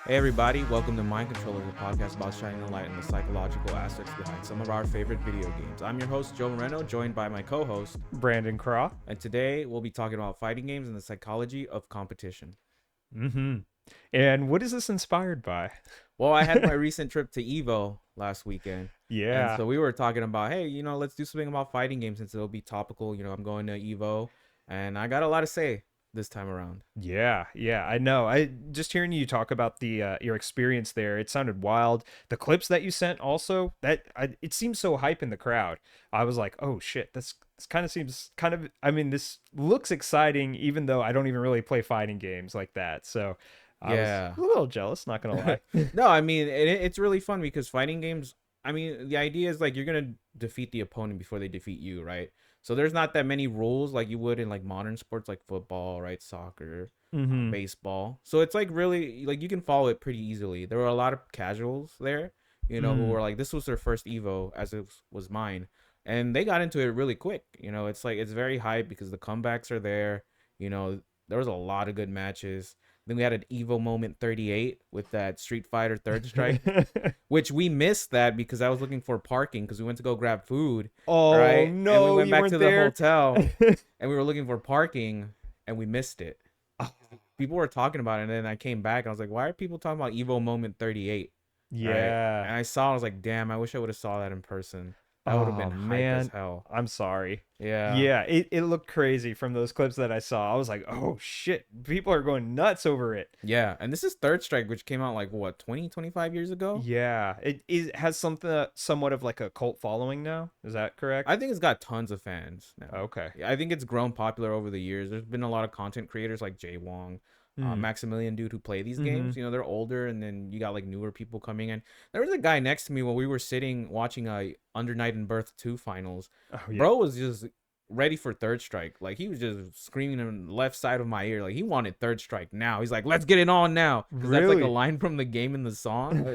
Hey everybody, welcome to Mind Controller, the podcast about shining the light on the psychological aspects behind some of our favorite video games. I'm your host, Joe Moreno, joined by my co-host, Brandon Craw. and today we'll be talking about fighting games and the psychology of competition. Mm-hmm. And what is this inspired by? Well, I had my recent trip to Evo last weekend, and Yeah. so we were talking about, hey, let's do something about fighting games since it'll be topical. I'm going to Evo, and I got a lot to say this time around. Yeah, I know. I just hearing you talk about the your experience there, it sounded wild. The clips that you sent also, it seems so hype in the crowd. I was like, "Oh shit, this kind of seems kind of I mean, this looks exciting even though I don't even really play fighting games like that." So, I was Yeah. a little jealous, not going to lie. No, I mean it's really fun because fighting games. I mean, the idea is like you're gonna defeat the opponent before they defeat you, right? So there's not that many rules like you would in like modern sports like football, right? Soccer, Mhm. baseball. So it's like really like you can follow it pretty easily. There were a lot of casuals there, who Mm. were like this was their first Evo as it was mine, and they got into it really quick. It's like it's very hype because the comebacks are there. There was a lot of good matches. Then we had an Evo moment 38 with that Street Fighter Third Strike, which we missed that because I was looking for parking because we went to go grab food, Oh right? And we no, went you back weren't to the there. hotel and we were looking for parking and we missed it. People were talking about it, and then I came back and I was like, why are people talking about Evo moment 38? Right? Yeah. And I saw, I was like, damn, I wish I would have saw that in person. That would have been Oh hype as man, hell. I'm sorry. Yeah. Yeah, it looked crazy from those clips that I saw. I was like, "Oh shit, people are going nuts over it." Yeah. And this is Third Strike, which came out like what, 20, 25 years ago? Yeah, it has something somewhat of like a cult following now. Is that correct? I think it's got tons of fans now. Okay. Yeah, I think it's grown popular over the years. There's been a lot of content creators like Jay Wong, Hmm. Maximilian dude who play these Mm-hmm. games. They're older, and then you got like newer people coming in. There was a guy next to me when we were sitting watching Under Night and Birth 2 finals. Oh yeah. Bro was just ready for Third Strike. Like he was just screaming in the left side of my ear. Like he wanted Third Strike now. He's like, let's get it on now. Because that's like a Really? line from the game in the song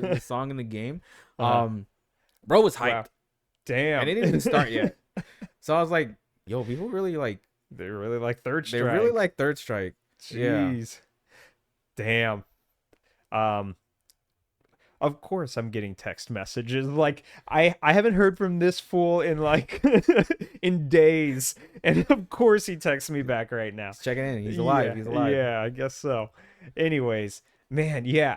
in the game. Uh-huh. Um, Bro was Wow. hyped and Damn. it didn't even start yet. So I was like, yo, people really like They really like Third they really Strike. like Third Strike. Yeah. Jeez. Damn. Um Of course I'm getting text messages. Like I haven't heard from this fool in like in days. And of course he texts me back right now. He's checking in. He's alive. Yeah, He's alive. yeah, I guess so. Anyways, man, yeah,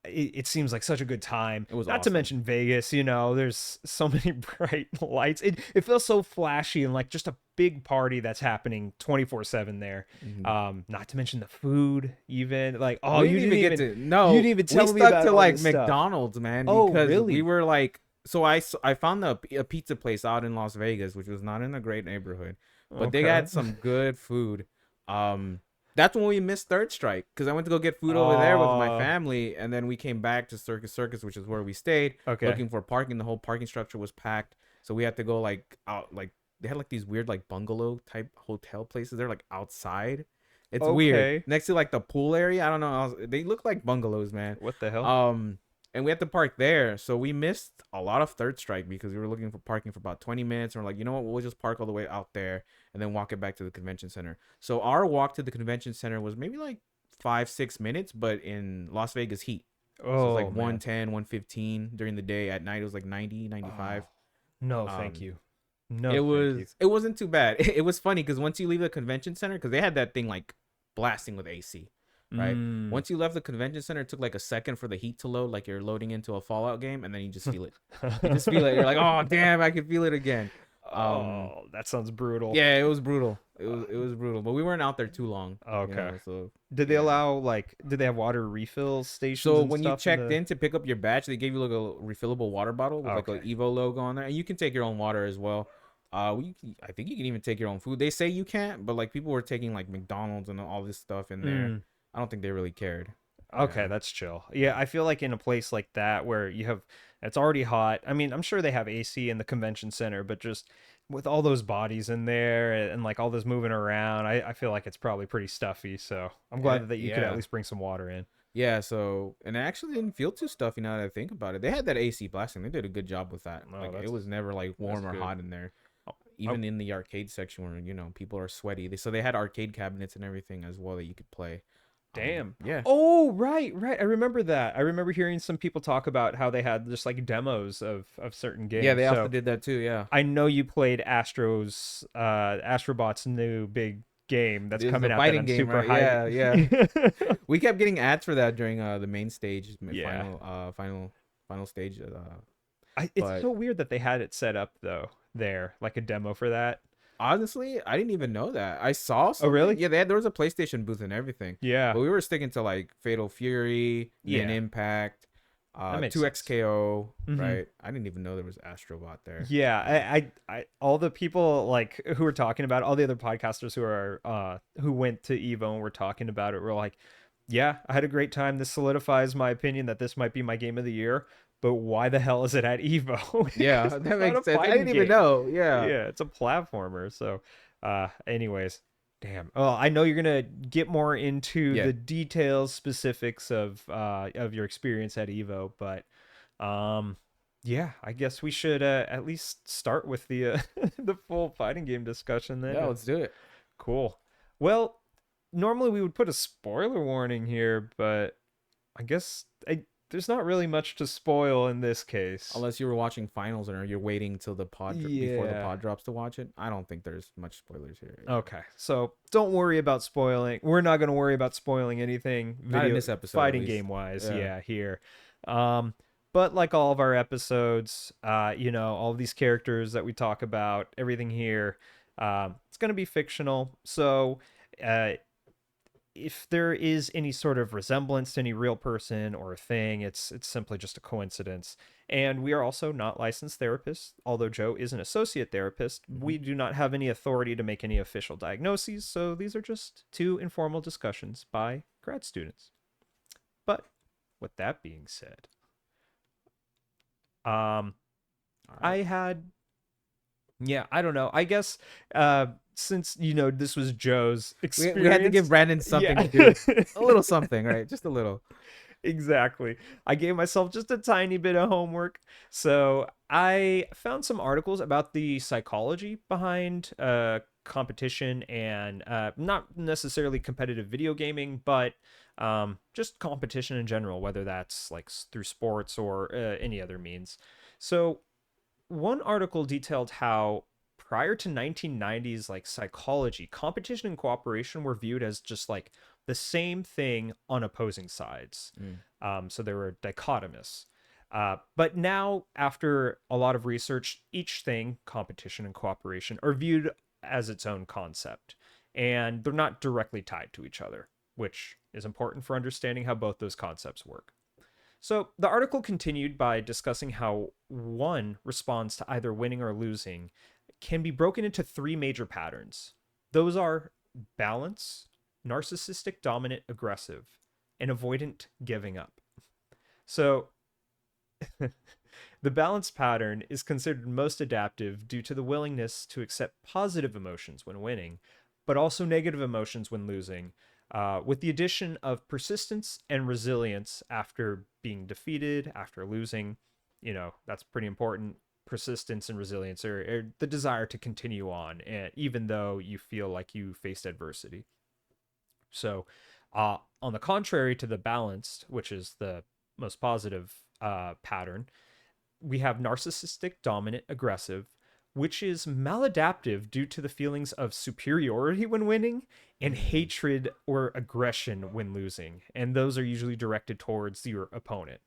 it seems like such a good time. It was Not to awesome. mention Vegas, there's so many bright lights. It feels so flashy and like just a big party that's happening 24/7 there. Mhm. Not to mention the food even. Like, oh, We didn't even get to you no. didn't even We tell me stuck about to all like this stuff. McDonald's, man, Oh, because we really? were like so I found a pizza place out in Las Vegas, which was not in a great neighborhood, but they Okay. had some good food. That's when we missed Third Strike because I went to go get food over there with my Oh, family, and then we came back to Circus, which is where we stayed, okay. looking for parking. The whole parking structure was packed, so we had to go like out, like they had like these weird like bungalow type hotel places. They're like outside. It's weird Okay. next to like the pool area. I don't know. They look like bungalows, man. What the hell? Um, and we had to park there, so we missed a lot of Third Strike because we were looking for parking for about 20 minutes, and we're like, you know what, we'll just park all the way out there and then walk it back to the convention center. So our walk to the convention center was maybe like 5 6 minutes, but in Las Vegas heat. So it's like Oh, man. 110, 115 during the day. At night it was like 90, 95. Oh, no, thank Um, you. No, thank you. it wasn't too bad. It was funny because once you leave the convention center, because they had that thing like blasting with AC, right? Mm. Once you left the convention center, it took like a second for the heat to load, like you're loading into a Fallout game, and then you just feel it. You just feel it. You're like, oh damn, I can feel it again. Um, Oh, that sounds brutal. yeah, it was brutal. It was brutal, but we weren't out there too long. Okay. So Did they yeah. allow did they have water refill stations So and when you stuff in checked the in to pick up your badge, they gave you like a refillable water bottle with like a Okay. Evo logo on there, and you can take your own water as well. I think you can even take your own food. They say you can't, but like people were taking like McDonald's and all this stuff in there. Mm. I don't think they really cared. Okay, Yeah. that's chill. Yeah, I feel like in a place like that where you have it's already hot. I mean, I'm sure they have AC in the convention center, but just with all those bodies in there and like all this moving around, I feel like it's probably pretty stuffy. So I'm glad that you could at Yeah. least bring some water in. Yeah, so and it actually didn't feel too stuffy now that I think about it. They had that AC blasting. They did a good job with that. Oh, Like it was never like that's warm or good. hot in there. Oh, oh, Even in the arcade section where people are sweaty. So they had arcade cabinets and everything as well that you could play. Damn. Yeah, Oh, right, right. I remember that. I remember hearing some people talk about how they had just like demos of certain yeah, games. they also So did that too. Yeah, I know you played Astrobot's new big game that's this is coming the out that fighting I'm game, super right? Yeah, yeah. hyped. We kept getting ads for that during the main stage, Yeah. final stage. It's But so weird that they had it set up though there, like a demo for that. honestly, I didn't even know that. I saw Oh, something. really? Yeah, there was a PlayStation booth and everything, Yeah. but we were sticking to like Fatal Fury, Nen Yeah. Impact, That makes two sense. XKO. Mm-hmm. Right? I didn't even know there was Astrobot there. Yeah, all the people like who were talking about all the other podcasters who went to Evo and were talking about it were like, yeah, I had a great time. This solidifies my opinion that this might be my game of the year. But why the hell is it at Evo? Yeah, Because that it's not a makes sense. I fighting didn't even game. know. Yeah, Yeah, it's a platformer. So, anyways, damn. Oh, I know you're gonna get more into yeah. the details, specifics of your experience at Evo, but um, yeah, I guess we should at least start with the the full fighting game discussion then. Yeah, let's do it. Cool. Well, normally we would put a spoiler warning here, but I guess there's not really much to spoil in this case. Unless you were watching finals or you're waiting till the before the Yeah. pod drops to watch it. I don't think there's much spoilers here. Yeah. Okay, so don't worry about spoiling. We're not going to worry about spoiling anything Not in video this episode, at fighting least. game wise. Yeah. Yeah, here. Um, but like all of our episodes, all of these characters that we talk about, everything here, it's going to be fictional. So, uh, if there is any sort of resemblance to any real person or thing, it's simply just a coincidence. And we are also not licensed therapists, although Joe is an associate therapist. Hmm. We do not have any authority to make any official diagnoses, so these are just two informal discussions by grad students. But with that being said, um, All right. I had yeah, I don't know. I guess since this was Joe's We had to give experience, Brandon something yeah. to do. A little something, right? Just a little. Exactly. I gave myself just a tiny bit of homework. So I found some articles about the psychology behind competition and not necessarily competitive video gaming, but just competition in general, whether that's like through sports or any other means. So one article detailed how prior to 1990s like psychology, competition and cooperation were viewed as just like the same thing on opposing sides. Mm. So they were dichotomous. But now, after a lot of research, each thing, competition and cooperation, are viewed as its own concept, and they're not directly tied to each other, which is important for understanding how both those concepts work. So the article continued by discussing how one response to either winning or losing can be broken into three major patterns. Those are balance, narcissistic, dominant, aggressive, and avoidant, giving up. So the balance pattern is considered most adaptive due to the willingness to accept positive emotions when winning, but also negative emotions when losing, with the addition of persistence and resilience after being defeated, after losing. That's pretty important. Persistence and resilience are the desire to continue on, even though you feel like you faced adversity. So, on the contrary to the balanced, which is the most positive pattern, we have narcissistic, dominant, aggressive, which is maladaptive due to the feelings of superiority when winning and Mm. hatred or aggression when losing. And those are usually directed towards your opponent.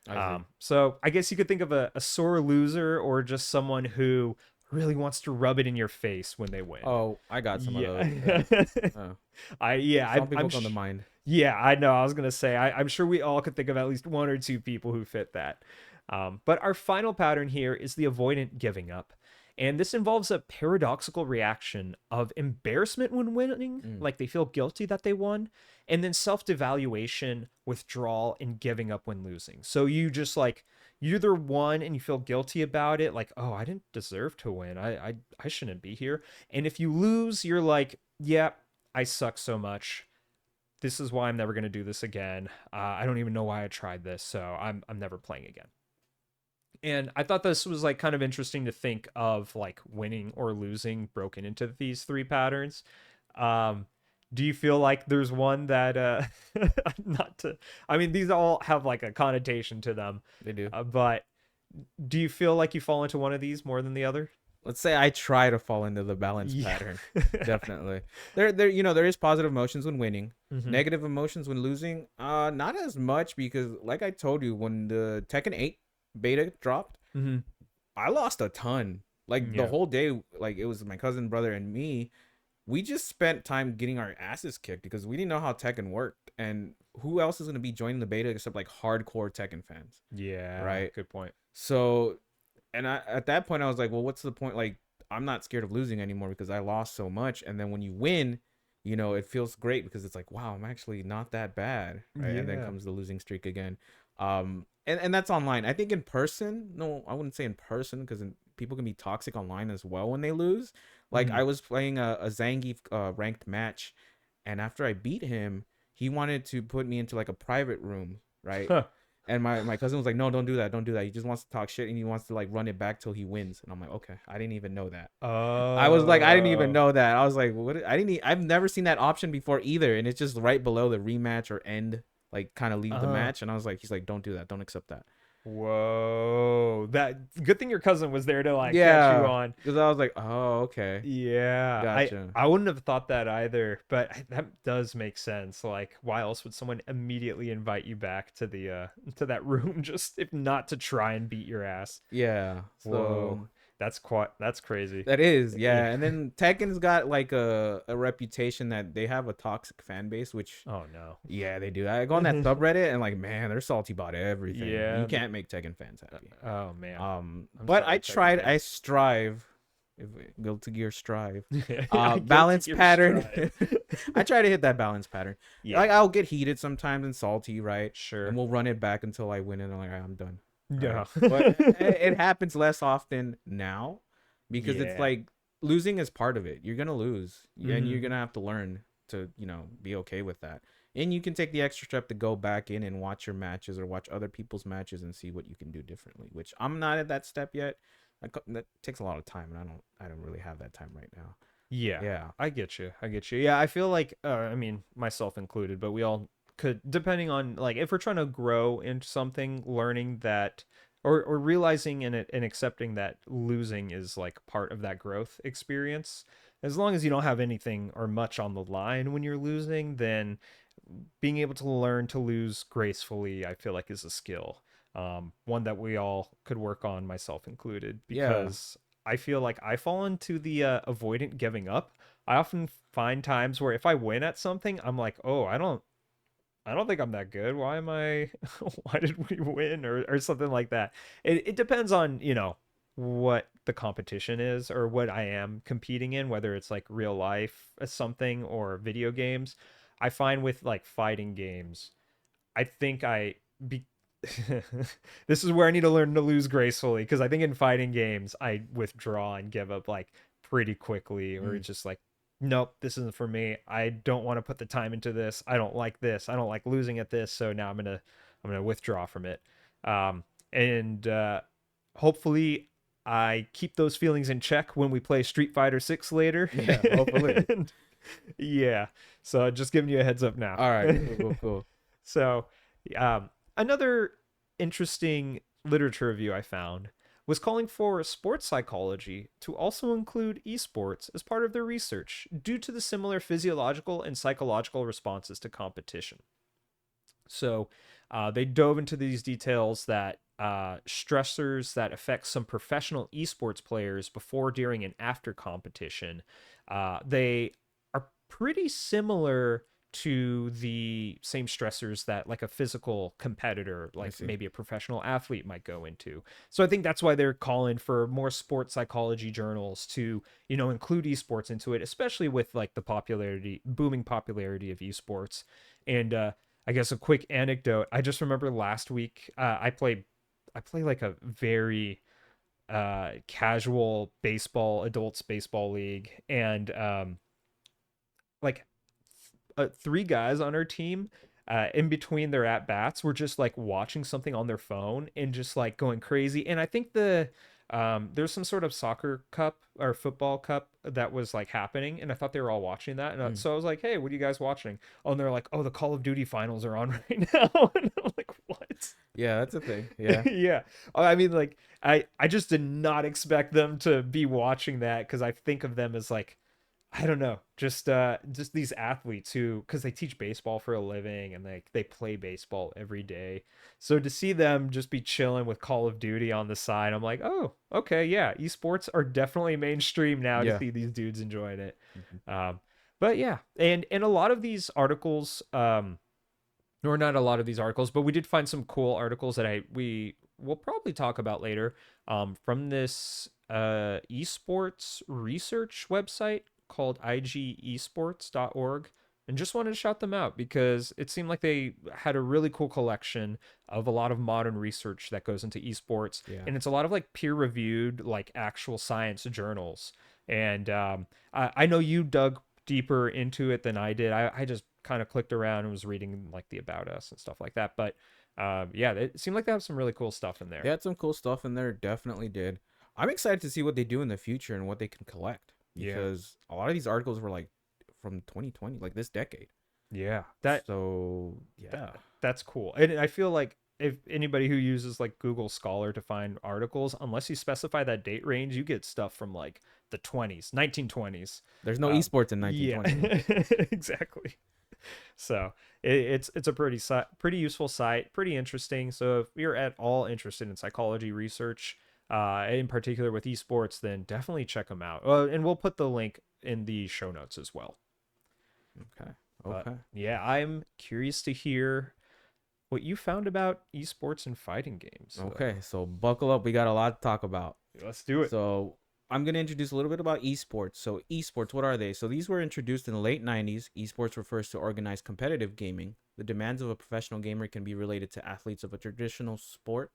I see. So I guess you could think of a sore loser or just someone who really wants to rub it in your face when they win. Oh, I got some of those. Yeah. Yeah. Oh. I Some people come to mind. yeah, I know. I was gonna say I'm sure we all could think of at least one or two people who fit that. But our final pattern here is the avoidant giving up. And this involves a paradoxical reaction of embarrassment when winning, Mm. like they feel guilty that they won, and then self devaluation, withdrawal, and giving up when losing. So you just like, you either won and you feel guilty about it, like, oh, I didn't deserve to win. I shouldn't be here. And if you lose, you're like, yeah, I suck so much. This is why I'm never going to do this again. I don't even know why I tried this, so I'm never playing again. And I thought this was like kind of interesting to think of like winning or losing broken into these three patterns. Um, Do you feel like there's one that not to I mean these all have like a connotation to them. They do. But do you feel like you fall into one of these more than the other? Let's say I try to fall into the balance Yeah. pattern. Definitely. There is positive emotions when winning, Hmm. negative emotions when losing. Not as much because, like I told you, when the Tekken 8 beta dropped, Hmm. I lost a ton. Like the Yeah. whole day, like it was my cousin, brother, and me. We just spent time getting our asses kicked because we didn't know how Tekken worked, and who else is gonna be joining the beta except like hardcore Tekken fans, Yeah, right? good point. So, and at that point I was like, well, what's the point? Like, I'm not scared of losing anymore because I lost so much. And then when you win, it feels great because it's like, wow, I'm actually not that bad, right? And then Yeah. comes the losing streak again. And that's online. I think in person, no, I wouldn't say in person because people can be toxic online as well when they lose. Like Hmm. I was playing a Zangief ranked match, and after I beat him, he wanted to put me into like a private room, right? Huh. And my cousin was like, no, don't do that, don't do that. He just wants to talk shit and he wants to like run it back till he wins. And I'm like, okay, I didn't even know that. I was like, I didn't even Oh. know that. I was like, what? I didn't. I've never seen that option before either. And it's just right below the rematch or end, like kind of leave the Uh. match. And I was like, he's like, don't do that, don't accept that. Whoa. That good thing your cousin was there to like catch you Yeah, on. because I was like, oh, okay, Yeah, I gotcha. I wouldn't have thought that either, but that does make sense. Like, why else would someone immediately invite you back to that room just if not to try and beat your ass? Yeah, Whoa, so that's crazy. that is, Yeah. yeah. And then Tekken's got like a reputation that they have a toxic fan base, which Oh no. yeah, they do. I go on that subreddit and like, man, they're salty about everything. You Yeah. can't make Tekken fans happy. Oh man. I'm But I sorry, Tekken tried. I fans. strive. If we go to gear strive. I guilty Balance gear pattern. strive. I try to hit that balance pattern. Yeah. Like I'll get heated sometimes and salty, right? And Sure. we'll run it back until I win, and I'm like, "All right, I'm done. Yeah. Right. But it happens less often now because it's Yeah. like losing is part of it. You're gonna lose, and Hmm. you're gonna have to learn to be okay with that. And you can take the extra step to go back in and watch your matches or watch other people's matches and see what you can do differently. Which I'm not at that step yet. That takes a lot of time, and I don't really have that time right now. Yeah, Yeah, I get you. I get you. Yeah, I feel like, I mean, myself included, but we all could, depending on like if we're trying to grow into something, learning that, or realizing and accepting that losing is like part of that growth experience. As long as you don't have anything or much on the line when you're losing, then being able to learn to lose gracefully, I feel like is a skill. One that we all could work on, myself included, yeah, because I feel like I fall into the avoidant giving up. I often find times where if I win at something, I'm like, oh, I don't think I'm that good. Why am I? Why did we win or something like that? It depends on what the competition is or what I am competing in, whether it's like real life something or video games. I find with like fighting games, I think I be this is where I need to learn to lose gracefully because I think in fighting games I withdraw and give up like pretty quickly or mm, it's just like nope, this isn't for me. I don't want to put the time into this. I don't like this. I don't like losing at this, so now I'm going to withdraw from it. Um and hopefully I keep those feelings in check when we play Street Fighter 6 later. yeah. Hopefully. And yeah. So just giving you a heads up now. All right, cool, cool, cool. So, another interesting literature review I found was calling for sports psychology to also include esports as part of their research due to the similar physiological and psychological responses to competition. So they dove into these details that stressors that affect some professional esports players before, during, and after competition. They are pretty similar to the same stressors that like a physical competitor, I like see. maybe a professional athlete might go into. So I think that's why they're calling for more sports psychology journals to, include esports into it, especially with like the booming popularity of esports. And I guess a quick anecdote. I just remember last week I play like a very casual adults baseball league, and like three guys on our team. In between their at bats, were just like watching something on their phone and just like going crazy. And I think There's some sort of soccer cup or football cup that was like happening, and I thought they were all watching that, and Mm. so I was like, "Hey, what are you guys watching?" Oh, and they're like, "Oh, the Call of Duty finals are on right now," and I'm like, "What?" Yeah, that's a thing. Yeah. Yeah. I mean, like, I just did not expect them to be watching that because I think of them as like, I don't know, just these athletes who, because they teach baseball for a living and they play baseball every day. So to see them just be chilling with Call of Duty on the side, I'm like, oh, okay, yeah, esports are definitely mainstream now to Yeah. see these dudes enjoying it. Mhm. Um, but yeah, and a lot of these articles, or not a lot of these articles, but we did find some cool articles that I we will probably talk about later, from this esports research website called igesports.org, and just wanted to shout them out because it seemed like they had a really cool collection of a lot of modern research that goes into esports, Yeah. and it's a lot of like peer reviewed, like actual science journals. And I know you dug deeper into it than I did. I just kind of clicked around and was reading like the about us and stuff like that. But yeah, it seemed like they have some really cool stuff in They there. had some cool stuff in there, definitely did. I'm excited to see what they do in the future and what they can collect Yeah. because a lot of these articles were like from 2020, like this decade. Yeah. So, yeah. That's cool. And I feel like if anybody who uses like Google Scholar to find articles, unless you specify that date range, you get stuff from like the 20s, 1920s. There's no esports in Yeah, 1920 though. exactly. So it's a pretty useful site, pretty interesting. So if you're at all interested in psychology research, in particular with esports, then definitely check them out. And we'll put the link in the show notes as well. Okay. But Okay. yeah, I'm curious to hear what you found about esports and fighting games, Okay. though. So, buckle up. We got a lot to talk about. Let's do it. So, I'm going to introduce a little bit about esports. So, esports, what are they? So, these were introduced in the late 90s. Esports refers to organized competitive gaming. The demands of a professional gamer can be related to athletes of a traditional sport,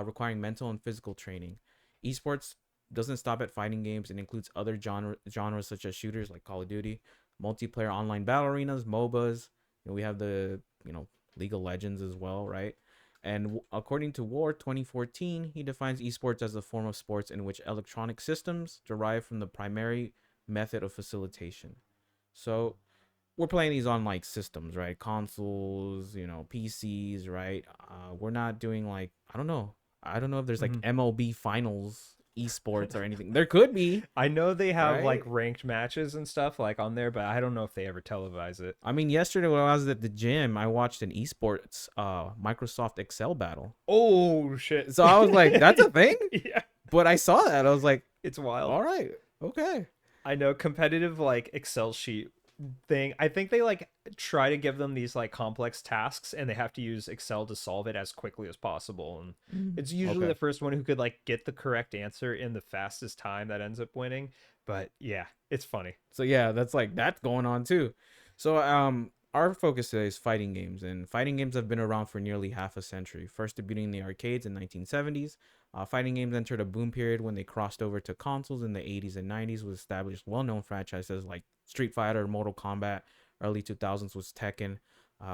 requiring mental and physical training. Esports doesn't stop at fighting games and includes other genres such as shooters like Call of Duty, multiplayer online battle arenas, MOBAs. We have the League of Legends as well, right? And according to War 2014, he defines esports as a form of sports in which electronic systems derive from the primary method of facilitation. So we're playing these on like systems, right? Consoles, PCs, right? We're not doing like I don't know if there's like Mhm. MLB finals esports or anything. There could be, I know they have like right? ranked matches and stuff like on there, but I don't know if they ever televise it. I mean, yesterday when I was at the gym, I watched an esports Microsoft Excel battle. Oh shit. So I was like, that's a thing? Yeah, But I saw that. I was like, it's wild. all right, okay. I know competitive like Excel sheet thing. I think they like try to give them these like complex tasks and they have to use Excel to solve it as quickly as possible. And it's usually Okay. the first one who could like get the correct answer in the fastest time that ends up winning. But yeah, it's funny. So yeah, that's going on too. So our focus today is fighting games, and fighting games have been around for nearly half a century. First debuting in the arcades in 1970s, fighting games entered a boom period when they crossed over to consoles in the 80s and 90s with established well-known franchises like Street Fighter, Mortal Kombat. Early 2000s was Tekken.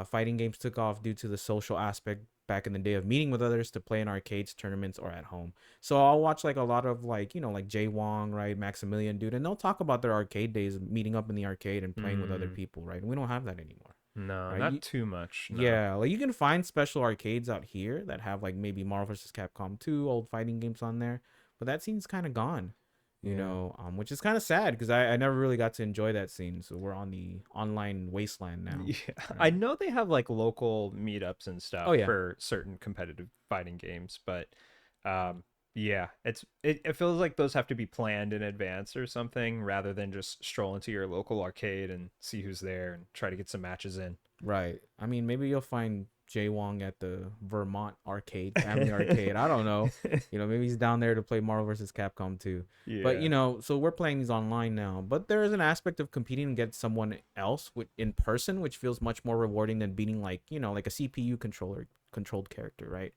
Fighting games took off due to the social aspect back in the day of meeting with others to play in arcades, tournaments, or at home. So I'll watch like a lot of like like Jay Wong, right, Maximilian, dude, and they'll talk about their arcade days, meeting up in the arcade and playing with other Mm, people, right? And we don't have that anymore, no, right? not too much. No. Yeah, like you can find special arcades out here that have like maybe Marvel vs. Capcom 2 old fighting games on there, but that scene's kind of gone. Yeah. Which is kind of sad because I never really got to enjoy that scene. So we're on the online wasteland now, Yeah, I right? know they have like local meetups and Oh stuff yeah, for certain competitive fighting games, but um yeah, it feels like those have to be planned in advance or something rather than just stroll into your local arcade and see who's there and try to get some matches in. right. I mean, maybe you'll find Jay Wong at the Vermont arcade, family arcade. I don't know. Maybe he's down there to play Marvel vs. Capcom 2. But Yeah. so we're playing these online now. But there is an aspect of competing against someone else in person, which feels much more rewarding than beating like a CPU controlled character, right?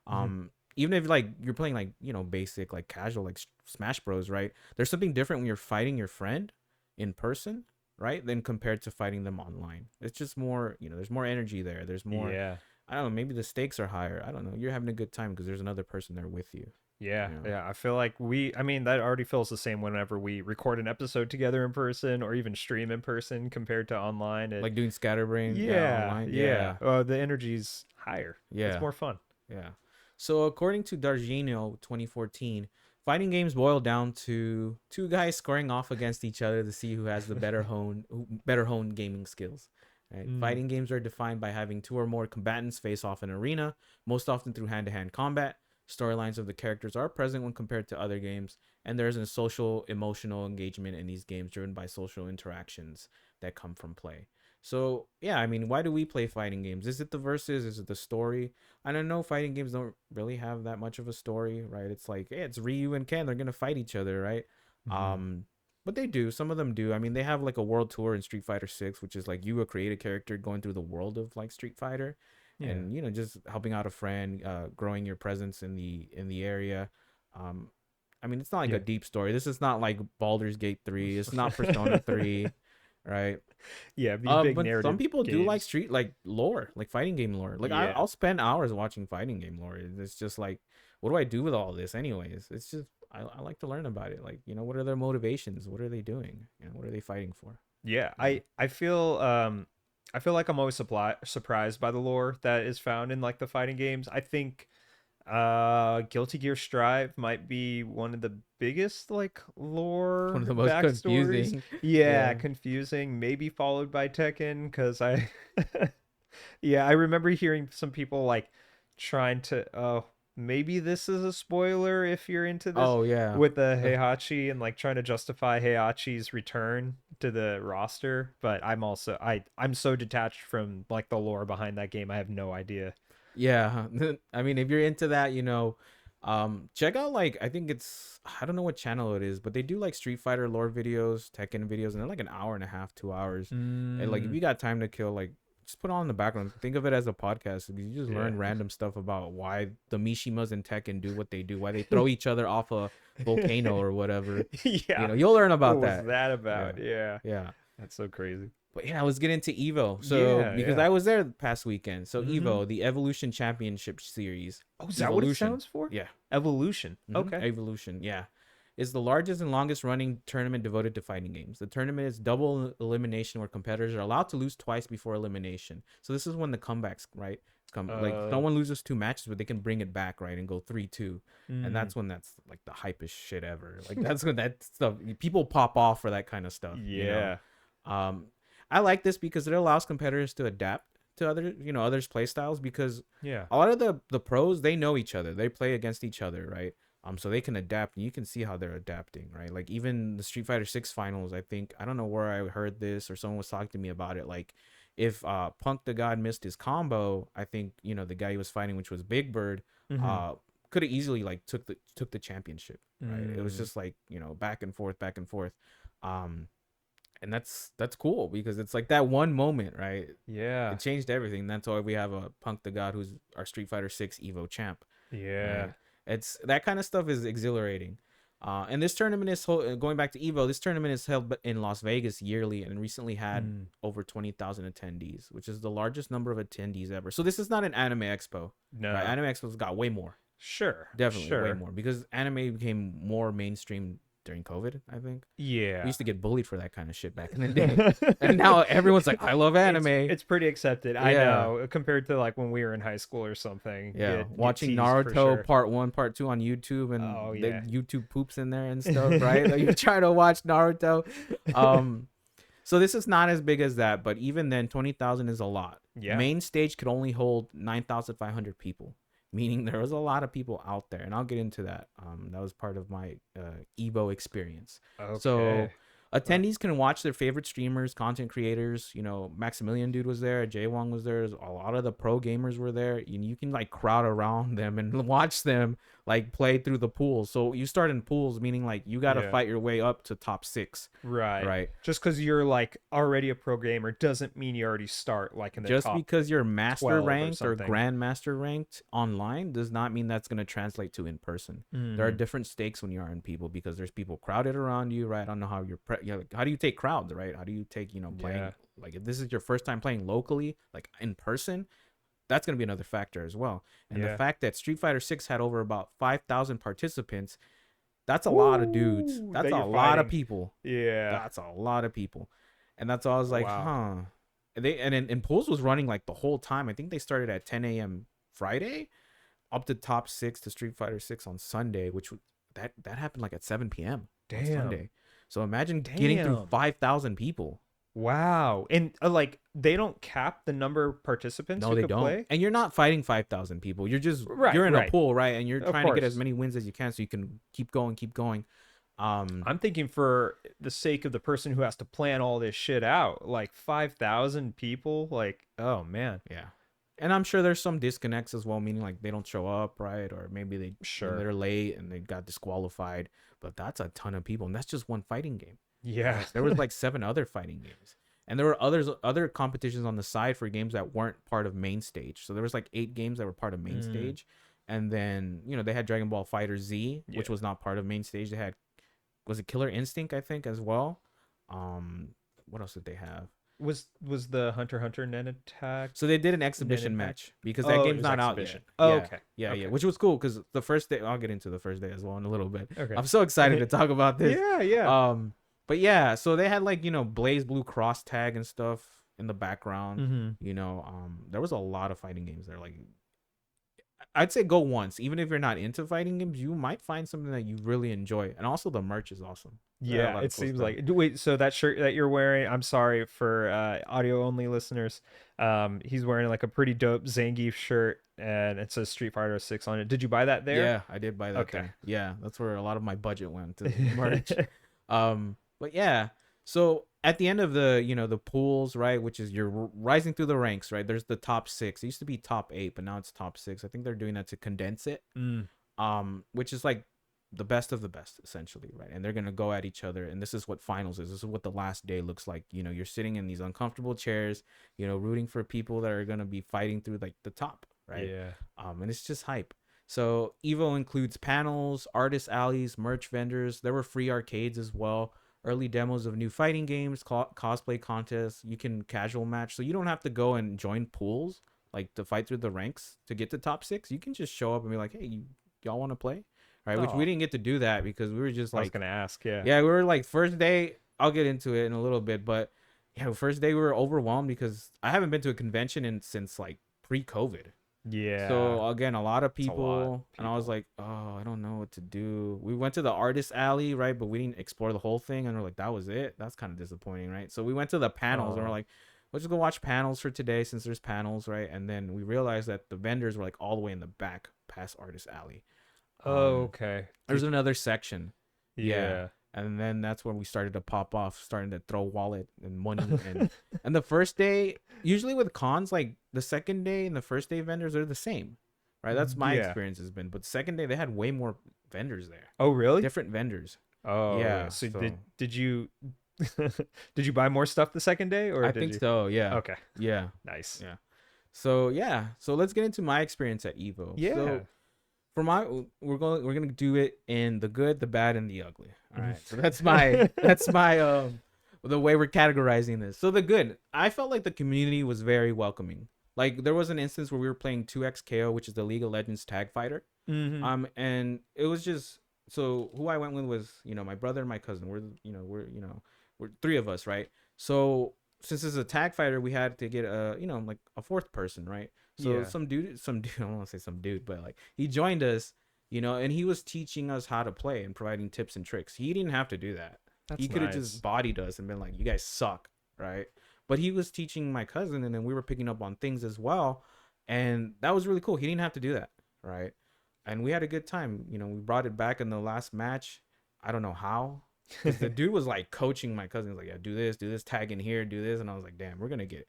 Mhm. Even if like you're playing like basic like casual like Smash Bros, right? There's something different when you're fighting your friend in person, right? Than compared to fighting them online. It's just more, there's more energy there. There's more, Yeah. I don't know, maybe the stakes are higher. I don't know. You're having a good time because there's another person there with you. Yeah, You know, yeah. I feel like I mean, that already feels the same whenever we record an episode together in person or even stream in person compared to online. like doing scatterbrain, yeah, Yeah, online, yeah. yeah, The energy's higher. It's yeah, more fun. yeah. So according to Dargino 2014, fighting games boil down to two guys scoring off against each other to see who has the better honed gaming skills. Right? Mm, Fighting games are defined by having two or more combatants face off in an arena, most often through hand-to-hand combat. Storylines of the characters are present when compared to other games, and there is a social, emotional engagement in these games driven by social interactions that come from play. So yeah, I mean, why do we play fighting games? Is it the verses? Is it the story? I don't know. Fighting games don't really have that much of a story, right? It's like, hey, it's Ryu and Ken. They're gonna fight each other, right? mhm. Um, but they do. Some of them do. I mean, they have like a world tour in Street Fighter Six, which is like you create a character going through the world of like Street Fighter, Yeah. and just helping out a friend, growing your presence in the area. Um, I mean, it's not like a Yeah. deep story. This is not like Baldur's Gate 3. It's not Persona 3, right? Yeah, these big But some narrative people do like games. street like lore, like fighting game lore. Like Yeah. I'll spend hours watching fighting game lore. It's just like, what do I do with all this, anyways? It's just I like to learn about it. Like, what are their motivations? What are they doing? What are they fighting for? Yeah, You know? I feel like I'm always surprised by the lore that is found in like the fighting games. I think Guilty Gear Strive might be one of the biggest like One lore of the most backstories. confusing. Yeah, Yeah. confusing, maybe followed by Tekken because I yeah, I remember hearing some people like trying to maybe this is a spoiler if you're into this Oh yeah. with the Heihachi and like trying to justify Heihachi's return to the roster, but I'm so detached from like the lore behind that game. I have no idea. Yeah. I mean, if you're into that, check out like I think it's I don't know what channel it is, but they do like Street Fighter lore videos, Tekken videos, and they're like an hour and a half, 2 hours. And like if Mm, you got time to kill, like just put on in the background. Think of it as a podcast because you just yeah. learn random stuff about why the Mishimas and Tekken do what they do, why they throw each other off a volcano or whatever. Yeah. You'll learn What about was that. that Yeah. about? Yeah. Yeah. That's so crazy. But yeah, let's get into Evo. So Yeah, because yeah. I was there past weekend. So Mm-hmm. Evo, the Evolution Championship Series. Oh, is that what it Evolution. stands for? Yeah. Evolution. Okay. Evolution, yeah, is the largest and longest running tournament devoted to fighting games. The tournament is double elimination where competitors are allowed to lose twice before elimination. So this is when the comebacks, right? Come like Uh, someone loses two matches, but they can bring it back, right, and go 3-2, and mm, that's when that's like the hypest shit ever. Like that's when that stuff people pop off for that kind of stuff. yeah. Um, I like this because it allows competitors to adapt to others play styles because Yeah. a lot of the pros they know each other, they play against each other, right? So they can adapt, and you can see how they're adapting, right? Like even the Street Fighter 6 finals, I think I don't know where I heard this or someone was talking to me about it. Like if Punk the God missed his combo, I think the guy he was fighting, which was Big Bird, Mm-hmm. uh could have easily like took the championship, right? It was Mm, just like back and forth. um and that's cool because it's like that one moment, right? yeah. It changed everything. That's why we have a Punk the God who's our Street Fighter 6 Evo champ, Yeah. right? It's that kind of stuff is exhilarating. And this tournament is going back to Evo. This tournament is held in Las Vegas yearly and recently had Mm, over 20,000 attendees, which is the largest number of attendees ever. So this is not an anime expo, right? no. Anime expo's got way more, Sure. definitely way Sure. more because anime became more mainstream during COVID, I think. We Yeah. used to get bullied for that kind of shit back in the day. And now everyone's like, I love anime. It's pretty accepted. I Yeah. know compared to like when we were in high school or something. Yeah. Get Watching teased for Naruto sure. part one, part two on YouTube and Oh the yeah. YouTube poops in there and stuff, right? Like you try to watch Naruto. Um, so this is not as big as that, but even then, 20,000 is a lot. Yeah. Main stage could only hold 9,500 people, meaning there was a lot of people out there, and I'll get into that. That was part of my Evo experience. So Okay. Wow. attendees can watch their favorite streamers, content creators. Maximilian dude was there, Jay Wong was there. A lot of the pro gamers were there. You can like crowd around them and watch them like play through the pools. So you start in pools, meaning like you got to Yeah. fight your way up to top six, Right. right? Just because you're like already a pro gamer doesn't mean you already start like in the Just top because you're master 12 or ranked or something. grandmaster ranked online does not mean that's going to translate to in person. There are Mm, different stakes when you are in people because there's people crowded around you, right? I don't know how how do you take crowds, right? How do you take playing yeah. like if this is your first time playing locally, like in person, that's going to be another factor as well. And the Yeah. fact that Street Fighter 6 had over about 5,000 participants, that's a lot of dudes. Woo! That's That a you're lot of fighting. people. Yeah. That's a lot of people. And that's all I was like, Wow. huh. And Pools was running like the whole time. I think they started at 10 a.m. Friday up to top 6 to Street Fighter 6 on Sunday, which that happened like at 7 p.m. on Damn. Sunday. So imagine getting through Damn. 5,000 people. Wow. And like they don't cap the number of participants No, who they could don't. play? And you're not fighting 5,000 people. Right, You're in a right. pool, right? And you're Of trying to get as course. many wins as you can so you can keep going, keep going. I'm thinking for the sake of the person who has to plan all this shit out, like 5,000 people, like, oh man. Yeah. And I'm sure there's some disconnects as well, meaning like they don't show up, right? Or maybe Sure. they're late and they got disqualified. But that's a ton of people, and that's just one fighting game. Yeah. Right? There was like 7 other fighting games, and there were other competitions on the side for games that weren't part of main stage. So there was like 8 games that were part of main Mm, stage, and then they had Dragon Ball Fighter Z, which yeah. was not part of main stage. They had was it Killer Instinct, I think, as well. What else did they have? Was the Hunter x Hunter Nen Attack So they did an Nen exhibition Impact? match because that Oh, it game's was not out yet. exhibition. Oh, Yeah, okay. yeah, Okay. which was cool because the first day, I'll get into the first day as well in a little bit. Okay. I'm so excited to talk about this. Yeah, yeah. But yeah, so they had like Blaze Blue Cross Tag and stuff in the background. Mm-hmm. There was a lot of fighting games there. Like I'd say go once, even if you're not into fighting games, you might find something that you really enjoy, and also the merch is awesome. They had a Yeah, lot of it cool seems stuff. like. Wait, so that shirt that you're wearing, I'm sorry for audio only listeners. He's wearing like a pretty dope Zangief shirt and it says Street Fighter 6 on it. Did you buy that there? Yeah, I did buy that Okay. there. Yeah, that's where a lot of my budget went to merch. But yeah, so at the end of the pools, right, which is you're rising through the ranks, right? There's the top 6. It used to be top 8, but now it's top 6. I think they're doing that to condense it. Mm, Which is like the best of the best, essentially, right? And they're gonna go at each other, and this is what finals is. This is what the last day looks like. You're sitting in these uncomfortable chairs, rooting for people that are gonna be fighting through like the top, right? yeah. And it's just hype. So Evo includes panels, artist alleys, merch vendors. There were free arcades as well. Early demos of new fighting games, cosplay contests. You can casual match, so you don't have to go and join pools like to fight through the ranks to get to top 6. You can just show up and be like, "Hey, y'all want to play?" Right? Which we Oh, didn't get to do that because we were just I was like, gonna ask. Yeah. yeah, we were like first day. I'll get into it in a little bit, but yeah, first day we were overwhelmed because I haven't been to a convention since like pre-COVID. Yeah. So again, a lot of It's a lot people, of and I was people. like, oh, I don't know what to do. We went to the artist alley, right? But we didn't explore the whole thing, and we're like, that was it. That's kind of disappointing, right? So we went to the panels, and we're Oh. like, let's just go watch panels for today since there's panels, right? And then we realized that the vendors were like all the way in the back, past artist alley. Oh, Um, okay. there's another section, yeah, Yeah. and then that's when we started to pop off, starting to throw wallet and money and the first day, usually with cons, like the second day and the first day vendors are the same, right? That's my Yeah. experience has been. But the second day they had way more vendors there, Oh, really? different vendors. Oh, yeah. Yeah, So so did you did you buy more stuff the second day or I did think you? so. Yeah, Okay. yeah, Nice. yeah. So yeah, so let's get into my experience at Evo. Yeah. So for my we're gonna do it in the good, the bad, and the ugly. All right. So that's my the way we're categorizing this. So the good, I felt like the community was very welcoming. Like there was an instance where we were playing 2XKO, which is the League of Legends tag fighter. Mm-hmm. And it was just, so who I went with was my brother and my cousin. We're 3 of us, right? So since it's a tag fighter, we had to get like a fourth person, right? So Yeah. some dude, I don't want to say some dude, but like he joined us, and he was teaching us how to play and providing tips and tricks. He didn't have to do that. He That's could have just nice. bodied us and been like, "You guys suck," right? But he was teaching my cousin, and then we were picking up on things as well, and that was really cool. He didn't have to do that, right? And we had a good time. We brought it back in the last match. I don't know how, because the dude was like coaching my cousin. He was like, "Yeah, do this, tag in here, do this," and I was like, "Damn, we're gonna get,"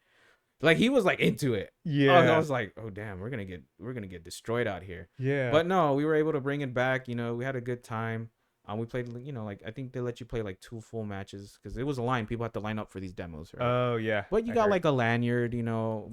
like he was like into it. I Yeah. was like, "Oh damn, we're gonna get destroyed out here." Yeah. But no, we were able to bring it back. We had a good time. We played, like I think they let you play like 2 full matches because it was a line. People had to line up for these demos, right? Oh, yeah. But you I got heard. like a lanyard,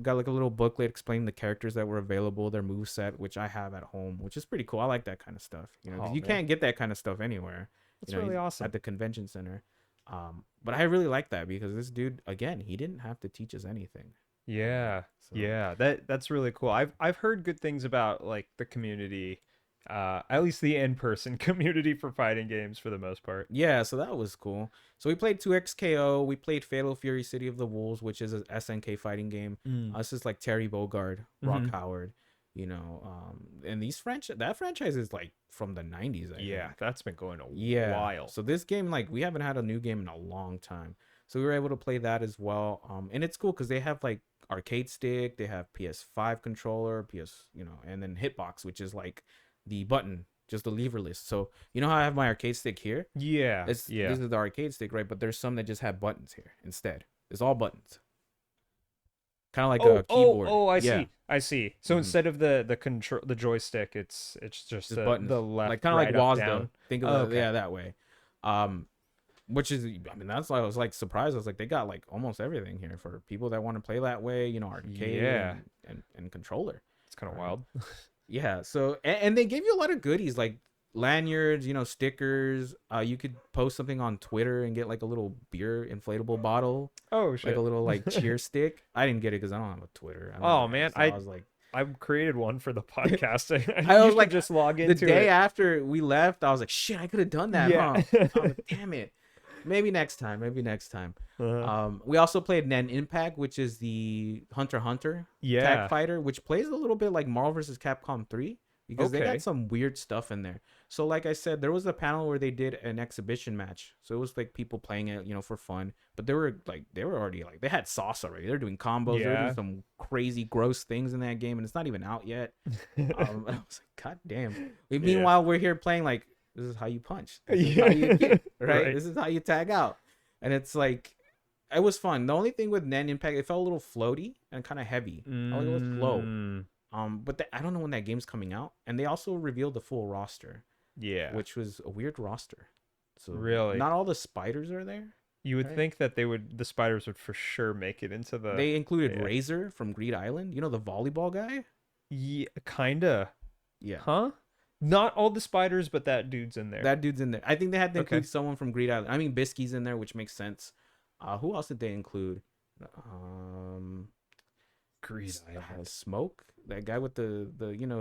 got like a little booklet explaining the characters that were available, their move set, which I have at home, which is pretty cool. I like that kind of stuff, 'cause Oh, you man. can't get that kind of stuff anywhere, That's really at awesome. the convention center. But I really like that because this dude, again, he didn't have to teach us anything. Yeah. So Yeah. That's really cool. I've heard good things about like the community, at least the in-person community for fighting games for the most part. yeah, so that was cool. So we played 2XKO. We played Fatal Fury City of the Wolves, which is a SNK fighting game. Mm. This is like Terry Bogard, Rock Hmm. Howard, and that franchise is like from the 90s, I Yeah, think. that's been going a Yeah. while. So this game, like, we haven't had a new game in a long time. So we were able to play that as well. And it's cool because they have like arcade stick, they have PS5 controller, and then hitbox, which is like the button, just the leverless. So you know how I have my arcade stick here? Yeah. It's Yeah. This is the arcade stick, right? But there's some that just have buttons here instead. It's all buttons, kind of like a keyboard. Oh, I Yeah. see. I see. So Hmm. instead of the control the joystick, it's just Just buttons, the like left, kind of like right, up, WASD. down. Think of Oh, it, okay. yeah, that way. Um, which is, I mean, that's why I was like surprised. I was like, they got like almost everything here for people that want to play that way, arcade Yeah. and controller, It's kind of right? wild. Yeah. So and they gave you a lot of goodies like lanyards, stickers. You could post something on Twitter and get like a little beer inflatable bottle, Oh like a shit. little like cheer stick. I didn't get it because I don't have a Twitter. I don't have Oh an man, X. So I was like, I created one for the podcast. I You was should like, just log the into day it. after we left, I was like, shit, I could have done that, Yeah. huh? I was like, damn it. Maybe next time. Maybe next time. Uh, We also played Nen Impact, which is the Hunter x Hunter tag yeah. fighter, which plays a little bit like Marvel vs. Capcom 3 because they got Okay. some weird stuff in there. So, like I said, there was a panel where they did an exhibition match. So it was like people playing it, for fun. But they were already like they had sauce already. They're doing combos. They were doing Yeah. some crazy, gross things in that game, and it's not even out yet. And I was like, God damn. Yeah. Meanwhile, we're here playing like this is how you punch. This is how you Yeah. kick, right? Right. This is how you tag out. And it's like it was fun. The only thing with Nen Impact, it felt a little floaty and kind of heavy. I like it was slow. Mm, But I don't know when that game's coming out. And they also revealed the full roster, yeah. which was a weird roster. So Really. not all the spiders are there, You would right? think that the spiders would for sure make it into the. They included Yeah. Razor from Greed Island. You know the volleyball guy? Yeah, kinda. Yeah. Huh? Not all the spiders, but that dude's in there. That dude's in there. I think they had to Okay. include someone from Greed Island. I mean, Bisky's in there, which makes sense. Who else did they include? Um, Greed Island. Smoke. That guy with the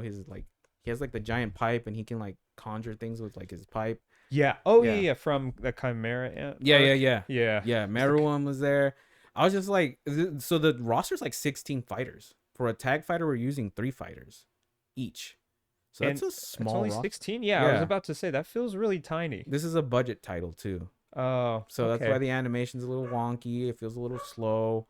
his like he has like the giant pipe and he can like conjure things with like his pipe. Yeah. Oh yeah, Yeah, yeah. From the Chimera yeah, yeah, arc. yeah, Yeah. yeah. It's the Meruem was there. I was just like, so the roster's like 16 fighters. For a tag fighter, we're using 3 fighters each. So and that's a it's small only roster. 16. Yeah, I was Yeah, about to say that feels really tiny. this is a budget title too. Oh, So that's why okay. the animation's a little wonky. It feels a little slow.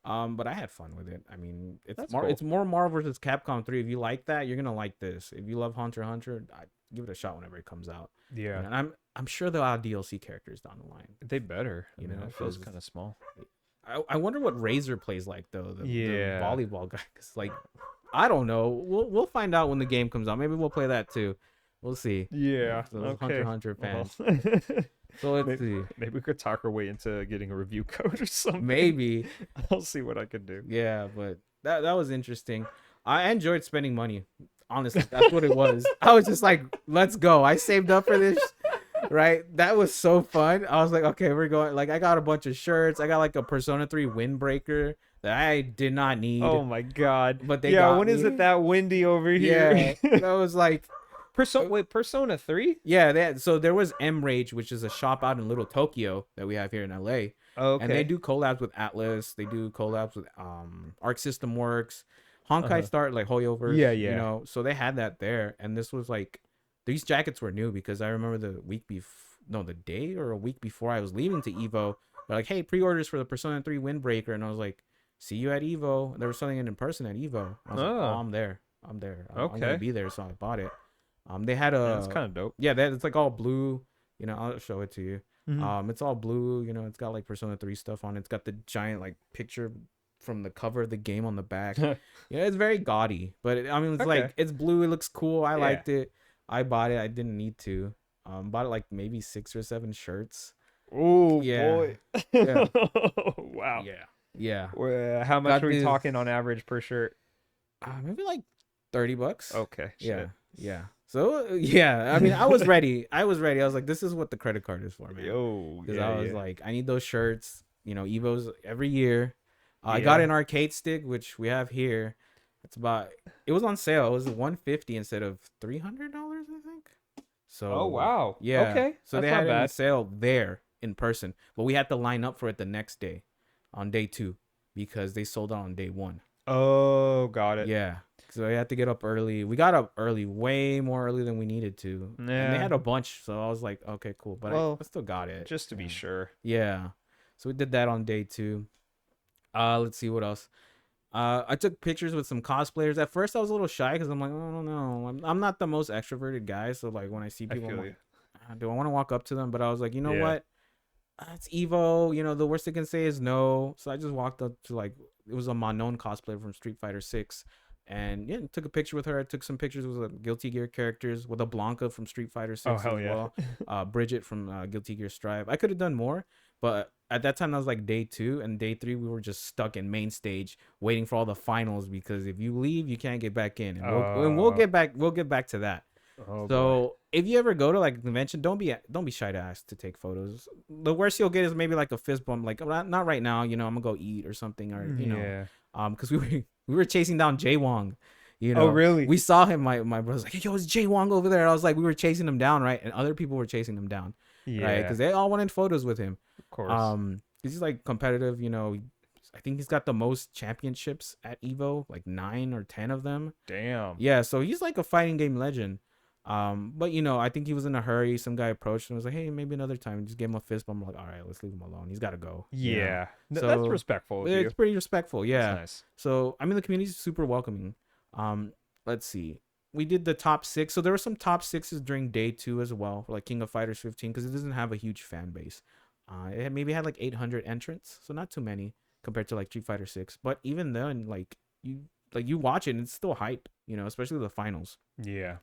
But I had fun with it. I mean, That's cool. it's more Marvel versus Capcom 3. If you like that, you're gonna like this. If you love Hunter x Hunter, I give it a shot whenever it comes out. Yeah. And I'm sure they'll add DLC characters down the line. They better. I You mean, know, that feels 'cause kind of small. I wonder what Razor plays like though. The Yeah. volleyball guy. Cause like I don't know. We'll find out when the game comes out. Maybe we'll play that too. We'll see. Yeah. Those Hunter Okay. x Hunter Well, fans. So let's maybe, see. maybe we could talk our way into getting a review code or something. Maybe. I'll see what I can do. Yeah, but that was interesting. I enjoyed spending money. Honestly, that's what it was. I was just like, let's go. I saved up for this, right? That was so fun. I was like, okay, we're going. Like, I got a bunch of shirts. I got like a Persona 3 windbreaker that I did not need, Oh my god. but they Yeah, got when is it me. that windy over Yeah, here? that was like, Wait, Persona 3? yeah. So there was M Rage, which is a shop out in Little Tokyo that we have here in LA. And they Okay. do collabs with Atlas. They do collabs with Arc System Works, Honkai Uh-huh. Star, like Hoyoverse. Yeah, yeah. So they had that there, and this was like these jackets were new because I remember the day or a week before I was leaving to Evo. They're like, hey, pre-orders for the Persona 3 Windbreaker, and I was like, see you at Evo. There was something in person at Evo. I was like, oh, Oh, I'm there. I'm there. I'm gonna okay. be there, so I bought it. They had Yeah, that's kind a of dope. yeah, that it's like all blue. I'll show it to you. Mhm. It's all blue. It's got like Persona 3 stuff on it. It's got the giant like picture from the cover of the game on the back. Yeah, it's very gaudy, but I mean, it's Okay. like it's blue. It looks cool. I Yeah. liked it. I bought it. I didn't need to. Bought it like maybe 6 or 7 shirts. Oh Yeah, boy. yeah, Wow. yeah, yeah. How much Got are we this. talking on average per shirt? Maybe like $30. Okay. Yeah, Shit. yeah. So yeah, I mean, I was ready. I was ready. I was like, this is what the credit card is for, man. Yo. Because Yeah, I was yeah. like, I need those shirts. Evos every year. I got Yeah. an arcade stick, which we have here. It's about. It was on sale. It was 150 instead of $300, I think. Oh So wow. yeah, Okay, so they that's had not it on bad. sale there in person, but we had to line up for it the next day, on day two, because they sold out on day one. Oh, got it. Yeah, so I had to get up early. We got up early, way more early than we needed to, and they Yeah. had a bunch. So I was like, okay, cool, but Well, I still got it. just to be Yeah, sure. yeah. So we did that on day two. Let's see what else. I took pictures with some cosplayers. At first, I was a little shy because I'm like, oh, I don't know. I'm not the most extroverted guy. So like when I see I people, I'm feel like, you. do I want to walk up to them? But I was like, you know Yeah. what? It's Evo. You know, the worst they can say is no. So I just walked up to like it was a Manon cosplayer from Street Fighter 6. And yeah, took a picture with her. I took some pictures with Guilty Gear characters, with a Blanca from Street Fighter Oh 6 hell as yeah. well. Bridget from Guilty Gear Strive. I could have done more, but at that time that was like day two, and day three we were just stuck in main stage waiting for all the finals, because if you leave you can't get back in, and we'll Oh. get back to that. Oh boy. So if you ever go to like a convention, don't be shy to ask to take photos. The worst you'll get is maybe like a fist bump, like not right now. You know, I'm gonna go eat or something, or Yeah. because we were chasing down Jay Wong. You Oh know, really? we saw him. My brother's like, hey, yo, it's Jay Wong over there. I was like, we were chasing him down, right? And other people were chasing him down, right? Yeah. Because they all wanted photos with him. Of course. He's like competitive. You know, I think he's got the most championships at Evo, like 9 or 10 of them. Damn. Yeah, so he's like a fighting game legend. But you know, I think he was in a hurry. Some guy approached him and was like, "Hey, maybe another time." Just gave him a fist bump. I'm like, "All right, let's leave him alone. He's got to go." You know. Yeah. That's So respectful of you. it's pretty respectful. That's Yeah. nice. So I mean, the community's super welcoming. Let's see. We did the top six. So there were some top sixes during day two as well, for like King of Fighters 15, because it doesn't have a huge fan base. Maybe had like 800 entrants, so not too many compared to like Street Fighter 6. But even then, you watch it and it's still hype. You know, especially the finals. Yeah.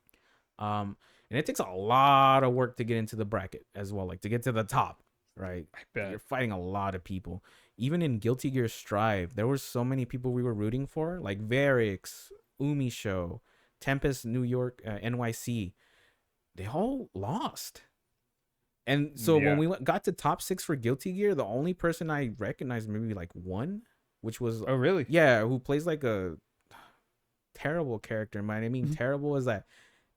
And it takes a lot of work to get into the bracket as well, like to get to the top, right? I bet. You're fighting a lot of people. Even in Guilty Gear Strive, there were so many people we were rooting for, like Varix, Umi Show, Tempest, New York, NYC. They all lost. And so when Yeah. we got to top six for Guilty Gear, the only person I recognized maybe like one, which was Oh really? yeah, who plays like a terrible character. And I mean terrible is that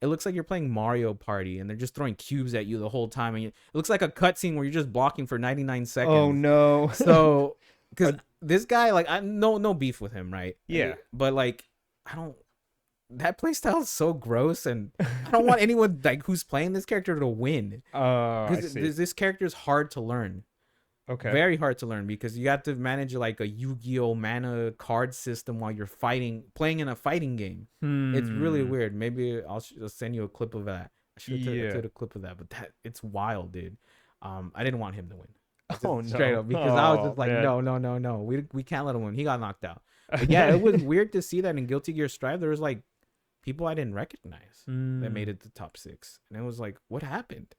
it looks like you're playing Mario Party and they're just throwing cubes at you the whole time, and it looks like a cutscene where you're just blocking for 99 Oh seconds. no. So, because Uh, this guy, like, I no beef with him, right? yeah. But like, I don't. That playstyle is so gross, and I don't want anyone like who's playing this character to win, Oh, I because see. this character is hard to learn. Okay. Very hard to learn, because you have to manage like a Yu-Gi-Oh mana card system while you're playing in a fighting game. It's really Hmm. weird. Maybe I'll send you a clip of that. I should have Yeah. took a clip of that, but that it's wild, dude. I didn't want him to win. Oh Just straight no. up, because I was Oh just like, man. no, no, no, no. We can't let him win. He got knocked out. But yeah, it was weird to see that in Guilty Gear Strive there was like people I didn't recognize that made Hmm. it to top six, and it was like, what happened?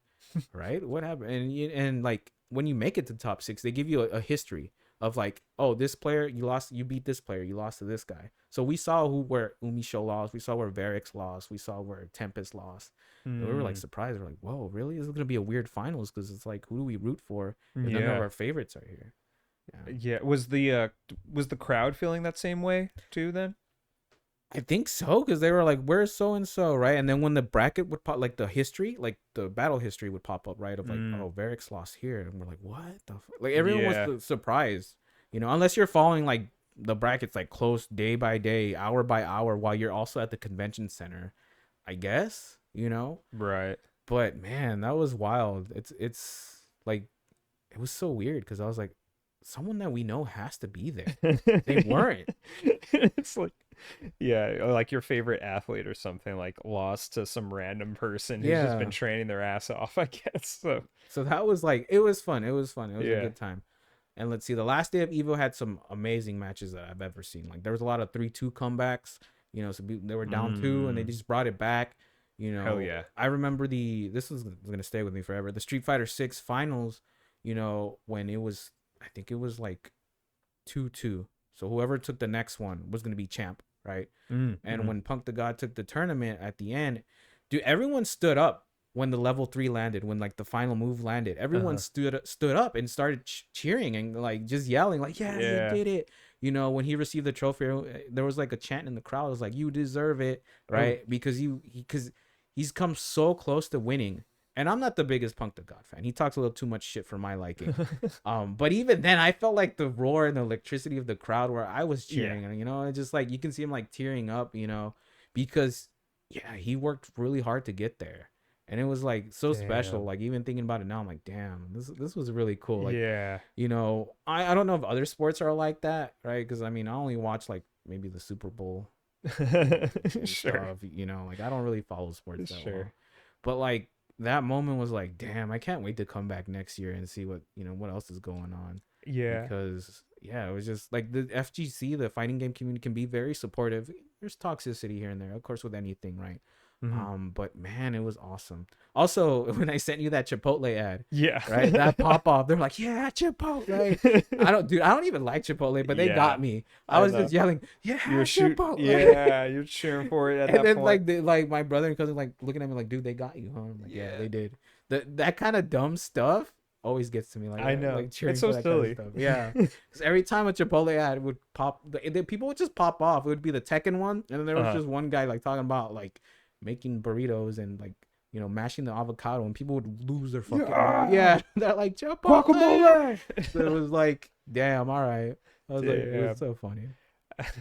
Right? What happened? And like when you make it to top six, they give you a history of like, oh, this player you lost, you beat this player, you lost to this guy. So we saw where Umisho lost, we saw where Varix lost, we saw where Tempest lost. And we were like Hmm. surprised. We're like, whoa, really? This is gonna be a weird finals, because it's like, who do we root for if none of Yeah. our favorites are here? Yeah. Yeah. Was the crowd feeling that same way too then? I think so, because they were like, "Where's so and so?" Right, and then when the bracket would pop, like the history, like the battle history would pop up, right? Of like, Mm. "Oh, Varix lost here," and we're like, "What the?" Like everyone was Yeah. surprised, unless you're following like the brackets like close day by day, hour by hour, while you're also at the convention center, I guess. Right. But man, that was wild. It's like it was so weird, because I was like, someone that we know has to be there. They weren't. It's like, yeah, or like your favorite athlete or something like lost to some random person who's just been Yeah. training their ass off, I guess. So, So that was like, it was fun. It was fun. It was a yeah. good time. And let's see, the last day of Evo had some amazing matches that I've ever seen. Like there was a lot of 3-2 comebacks. So they were down two and they Mm. just brought it back. Hell yeah. I remember this is gonna stay with me forever. The Street Fighter 6 finals. When it was, I think it was like 2-2. So whoever took the next one was gonna be champ, right? Mm. And Mhm. when Punk the God took the tournament at the end, dude, everyone stood up when the level 3 landed, when like the final move landed. Everyone Uh-huh. stood up and started cheering and like just yelling, like, "Yeah, you Yeah. did it!" when he received the trophy, there was like a chant in the crowd. It was like, "You deserve it," Oh, right? Because he's come so close to winning. And I'm not the biggest Punk the God fan. He talks a little too much shit for my liking. But even then, I felt like the roar and the electricity of the crowd where I was yeah, cheering, and it's just like you can see him like tearing up, because yeah, he worked really hard to get there, and it was like so special. damn, Like even thinking about it now, I'm like, damn, this was really cool. Like, yeah, I don't know if other sports are like that, right? Because I mean, I only watch like maybe the Super Bowl, and sure, stuff. Like I don't really follow sports that sure, well, but like that moment was like, damn, I can't wait to come back next year and see what else is going on, yeah. because yeah, it was just like the FGC, the fighting game community, can be very supportive. There's toxicity here and there, of course, with anything, right? Mhm. But man, it was awesome. Also, when I sent you that Chipotle ad, Yeah. right, that pop off, they're like, yeah, Chipotle. I don't even like Chipotle, but they Yeah, got me. I I was know. just yelling, yeah, You were Chipotle. yeah, you're cheering for it at And that then point. like my brother and cousin like looking at me like, dude, they got you, huh? I'm like, yeah, Yeah, they did. That kind of dumb stuff always gets to me, I know. like It's cheering so for that kind of silly. stuff. Yeah, because every time a Chipotle ad would pop, people would just pop off. It would be the Tekken one, and then there was Uh, just one guy like talking about like making burritos and like mashing the avocado, and people would lose their fucking mind. yeah, Yeah, they're like Chipotle. guacamole. So it was like, damn, all right. I was like, it was Damn. so funny,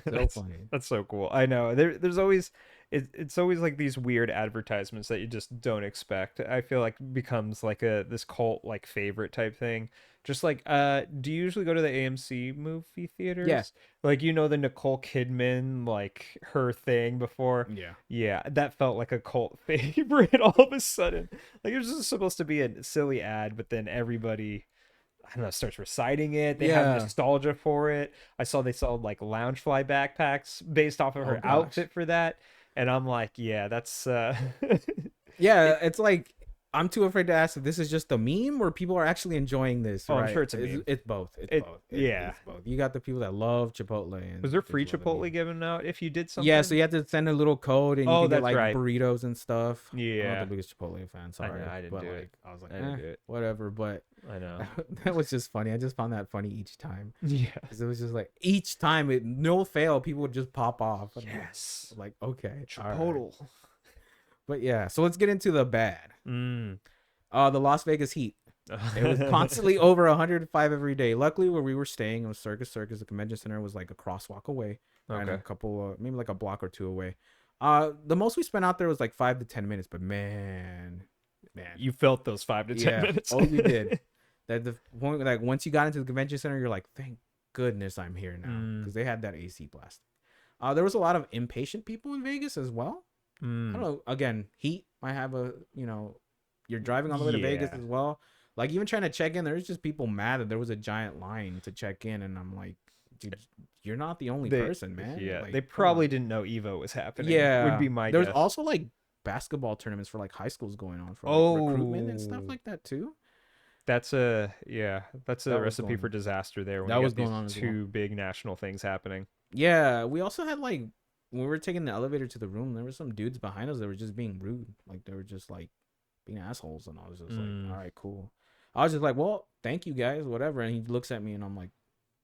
so that's funny. that's so cool. I know. There's always it's always like these weird advertisements that you just don't expect. I feel like becomes like a this cult like favorite type thing. Just like do you usually go to the AMC movie Yeah, theaters? Like the Nicole Kidman like her thing before. yeah, Yeah, that felt like a cult favorite all of a sudden. Like it was just supposed to be a silly ad, but then everybody I don't know, starts reciting it. They have yeah. nostalgia for it. I saw they sold like Loungefly backpacks based off of Oh her gosh. outfit for that. And I'm like, yeah, that's Yeah, it, it's like I'm too afraid to ask if this is just a meme or people are actually enjoying this, oh, I'm right? sure it's a meme. It's both. It's It both. yeah. It's both. You got the people that love Chipotle, Was and there there's free a lot of Chipotle meme. given out if you did Yeah, so something? you have to send a little code and you Oh, can get that's like right. burritos and stuff. I'm not the Yeah. biggest Chipotle fan, I know, sorry. I didn't But do it. like I was like, I didn't do it. whatever. But I know. that was just funny. I just found that funny each time. Yeah. Because it was just like each time it no fail, people would just pop off. And Yes. I'm like, okay, all right. Chipotle. But yeah, so let's get into the bad. Mm. The Las Vegas Heat. It was constantly over 105 every day. Luckily, where we were staying, it was Circus Circus. The convention center was like a crosswalk away, and a Okay. couple, maybe like a block or two away. The most we spent out there was like 5 to 10 minutes, but man, You felt those 5 to 10 yeah. minutes. Oh, you did. That the point, like once you got into the convention center, you're like, thank goodness I'm here now, Mm. because they had that AC blast. There was a lot of impatient people in Vegas as well. I don't Mm. know. Again, heat might have you're driving all the way to Vegas Yeah. as well. Like even trying to check in, there's just people mad that there was a giant line to check in, and I'm like, dude, you're not the only They person, man. yeah, Like, they come probably on. didn't know Evo was happening, would Yeah, be my there's guess. also like basketball tournaments for like high schools going on for like recruitment and stuff Oh, like that too. that's a That was recipe going for disaster there when that you was got going these on as well. two big national things happening. Yeah, we also had like when we were taking the elevator to the room, there were some dudes behind us that were just being rude. Like they were just like being assholes, and I was just like, Mm. all right, cool. I was just like, well, thank you guys, whatever. And he looks at me, and I'm like,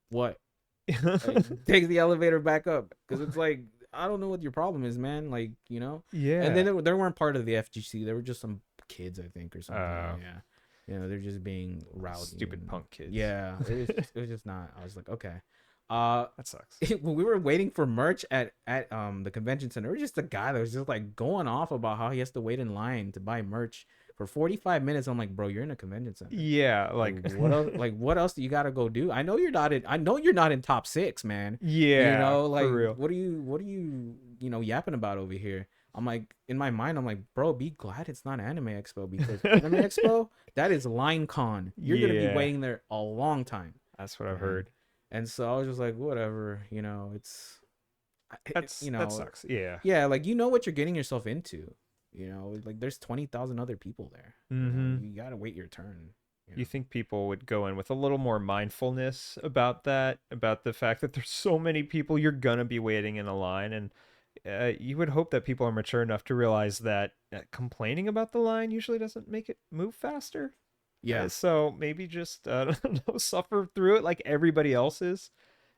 what? Like, takes the elevator back up, because it's like I don't know what your problem is, man. Like And then Yeah. they weren't part of the FGC. They were just some kids, I think, or something. Uh, Yeah, they're just being rowdy. Stupid And punk kids. yeah, it was just not. I was like, okay. That sucks. When we were waiting for merch at the convention center, there was just a guy that was just like going off about how he has to wait in line to buy merch for 45 minutes. I'm like, bro, you're in a convention center. Yeah, Like like what else? Like what else do you gotta go do? I know you're not in. I know you're not in top six, man. yeah, for Like real. what are you yapping about over here? I'm like in my mind, I'm like, bro, be glad it's not Anime Expo, because Anime Expo, that is line con. You're gonna be Yeah, waiting there a long time, that's what I've man. heard. And so I was just like, whatever, it's That sucks. Yeah. yeah, like what you're getting yourself into. Like there's 20,000 other people there. Mm-hmm. You gotta wait your turn. You You know? think people would go in with a little more mindfulness about that, about the fact that there's so many people you're gonna be waiting in a line, and you would hope that people are mature enough to realize that complaining about the line usually doesn't make it move faster. Yeah, So maybe just I don't know, suffer through it like everybody else is.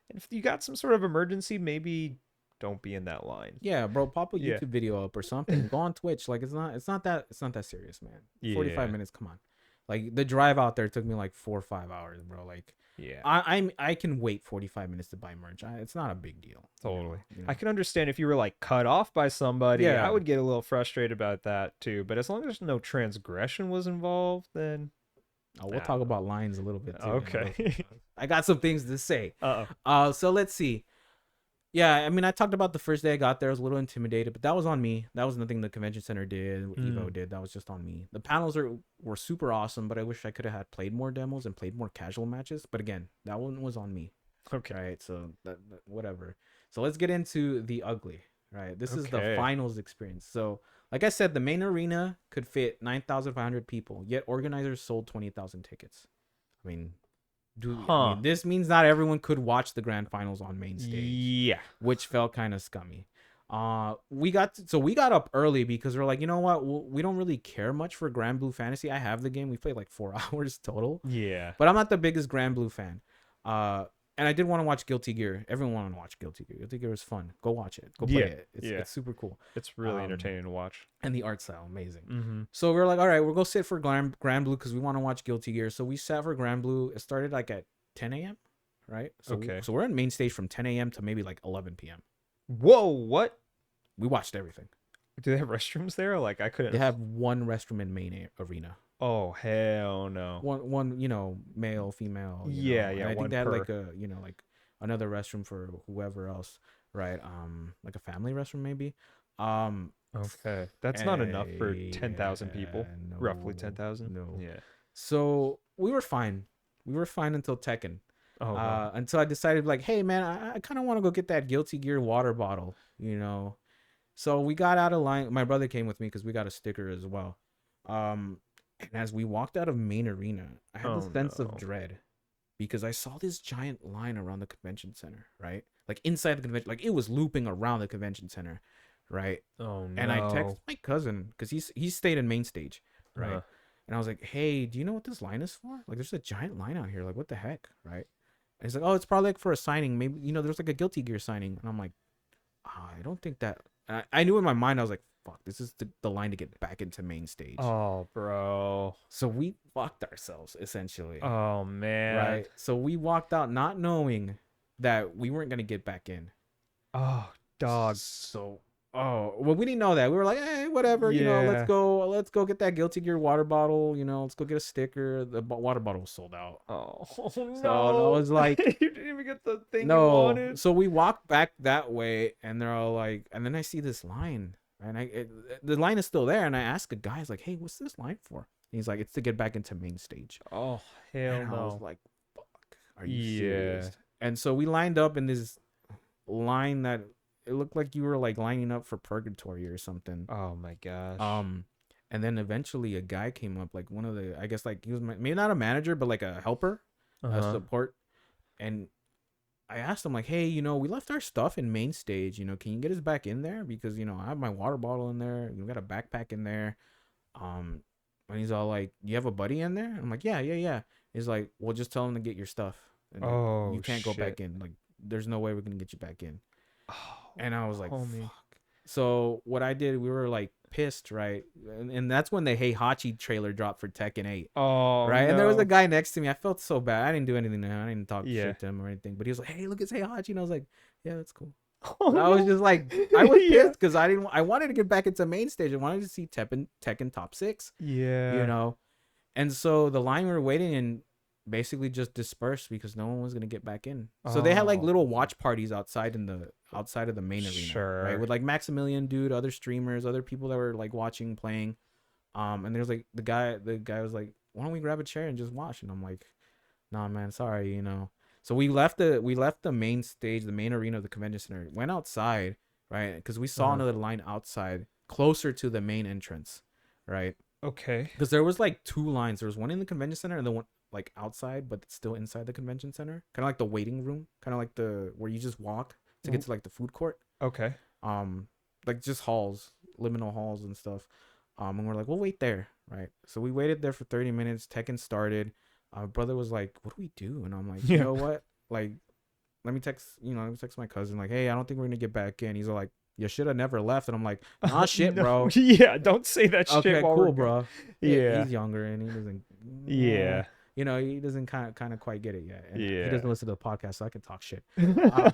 if you got some sort of emergency, maybe don't be in that line. Yeah, bro, pop a Yeah. YouTube video up or something. Go on Twitch. Like it's not that serious, man. 45 Yeah. minutes, come on. Like the drive out there took me like 4 or 5 hours, bro. Like Yeah. I can wait 45 minutes to buy merch. It's not a big deal, Totally. you I know. can understand if you were like cut off by somebody, I Yeah. would get a little frustrated about that too. But as long as no transgression was involved, then Oh, we'll I talk don't about lines a little bit know. too. Okay. I got some things to say. Uh-oh. So let's see. Yeah, I mean, I talked about the first day I got there. I was a little intimidated, but that was on me. That was nothing the convention center did, what Mm, Evo did. That was just on me. The panels were super awesome, but I wish I could have had played more demos and played more casual matches. But again, that one was on me. okay. Right. So whatever. So let's get into the ugly. Right. This is the Okay. finals experience. So like I said, the main arena could fit 9,500 people, yet organizers sold 20,000 tickets. I mean, Huh. this means not everyone could watch the grand finals on main stage, Yeah. which felt kind of scummy. We got up early because we're like, you know what, we don't really care much for Grand Blue Fantasy. I have the game. We played like 4 hours total, Yeah. but I'm not the biggest Grand Blue fan. Uh, and I did want to watch Guilty Gear. Everyone wanted to watch Guilty Gear. Guilty Gear is fun. Go watch it. Go play Yeah. it. It's Yeah. it's super cool. It's really Um, entertaining to watch. and the art style amazing. Mm-hmm. So we are like, all right, we'll go sit for Grand Blue because we want to watch Guilty Gear. So we sat for Grand Blue. It started like at 10 a.m. Right. So Okay. so we're in main stage from 10 a.m. to maybe like 11 p.m. Whoa, what? We watched everything. Do they have restrooms there? Like I couldn't. They have one restroom in main arena. Oh hell no. One male, female. Yeah, And yeah, I think one they had per. like a like another restroom for whoever else. Right. Like a family restroom maybe. Um. Okay, that's not enough for 10,000 Yeah, people. Roughly no, 10,000. no. Yeah. So we were fine. We were fine until Tekken. Oh wow. Until I decided like, hey man, I kind of want to go get that Guilty Gear water bottle, So we got out of line. My brother came with me because we got a sticker as well. And as we walked out of main arena, I had this Oh sense of no. dread because I saw this giant line around the convention center, right? Like inside the convention, like it was looping around the convention center, right? Oh And I no. texted my cousin because he stayed in main stage, right? Uh, And I was like, hey, do you know what this line is for? Like, there's a giant line out here. Like, what the heck, right? And he's like, oh, it's probably like for a signing. Maybe there's like a Guilty Gear signing. And I'm like, I don't think that. I knew in my mind I was like, fuck, this is the line to get back into main stage. oh bro. So we fucked ourselves essentially, Oh man. right? So we walked out not knowing that we weren't gonna get back in. Oh dog. So well, we didn't know that. We were like, hey, whatever, Yeah. let's go get that Guilty Gear water bottle. Let's go get a sticker. The water bottle was sold out. Oh So I no. was like, You didn't even get the thing you no. wanted. So we walked back that way, and they're all like, and then I see this line, and the line is still there, and I ask a guy, he's like, hey, what's this line for? And he's like, it's to get back into main stage. Oh hell And I was no. like, fuck, are you Yeah. serious? And so we lined up in this line that it looked like you were like lining up for purgatory or something. Oh my gosh. And then eventually a guy came up, like one of the, I guess like he was maybe not a manager, but like a helper, a Uh-huh. support. And I asked him like, hey, we left our stuff in main stage. Can you get us back in there? Because I have my water bottle in there. We got a backpack in there. Um, and he's all like, you have a buddy in there? I'm like, yeah, yeah, yeah. He's like, well, just tell him to get your stuff, and like, you Oh can't go back shit. in. Like, there's no way we're gonna get you back in. Oh, And I was like, homie. fuck. So what I did, we were like pissed, right? And that's when the Hey Hachi trailer dropped for Tekken 8. Oh Right, and there was a no. guy next to me. I felt so bad. I didn't do anything to him. I didn't talk Yeah. shit to him or anything. But he was like, "Hey, look, it's Heihachi," and I was like, "Yeah, that's cool." Oh But I was no. just like, I was Yeah. pissed because I wanted to get back into main stage. I wanted to see Tekken top six, you Yeah. know. And so the line we were waiting in basically just dispersed because no one was gonna get back in. So they had like Oh. little watch parties outside outside of the main arena, right? Sure. With like Maximilian, dude, other streamers, other people that were like watching, playing. And there's like the guy was like, why don't we grab a chair and just watch? And I'm like, nah, man, sorry. So we left the main stage, the main arena of the convention center, went outside, right? Because we saw Uh-huh. another line outside, closer to the main entrance, right? Okay. Because there was like two lines. There was one in the convention center and the one like outside, but still inside the convention center, kind of like the waiting room, kind of like the where you just walk to get to like the food court. Okay. Um, like just halls, liminal halls and stuff. And we're like, we'll wait there, right? So we waited there for 30 minutes. Tekken started. Brother was like, what do we do? And I'm like, you Yeah. know what? Like, let me text my cousin like, hey, I don't think we're gonna get back in. He's all like, you should have never left. And I'm like, nah, shit, No, bro. yeah, don't say that shit Okay, while we're cool, going. bro. Yeah, Yeah, he's younger and he doesn't, eh, yeah, he doesn't kind of quite get it yet, and he yeah. doesn't listen to the podcast, so I can talk shit. Uh,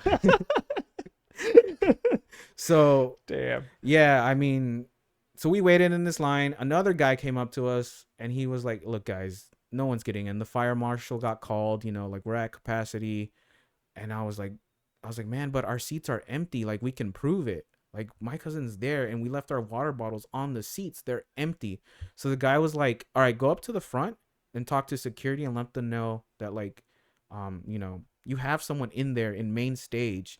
so Damn. yeah, I mean, so we waited in this line. Another guy came up to us and he was like, look, guys, no one's getting in. The fire marshal got called. Like we're at capacity, and I was like, man, but our seats are empty. Like we can prove it. Like my cousin's there, and we left our water bottles on the seats. They're empty. So the guy was like, all right, go up to the front and talk to security and let them know that like, you have someone in there in main stage.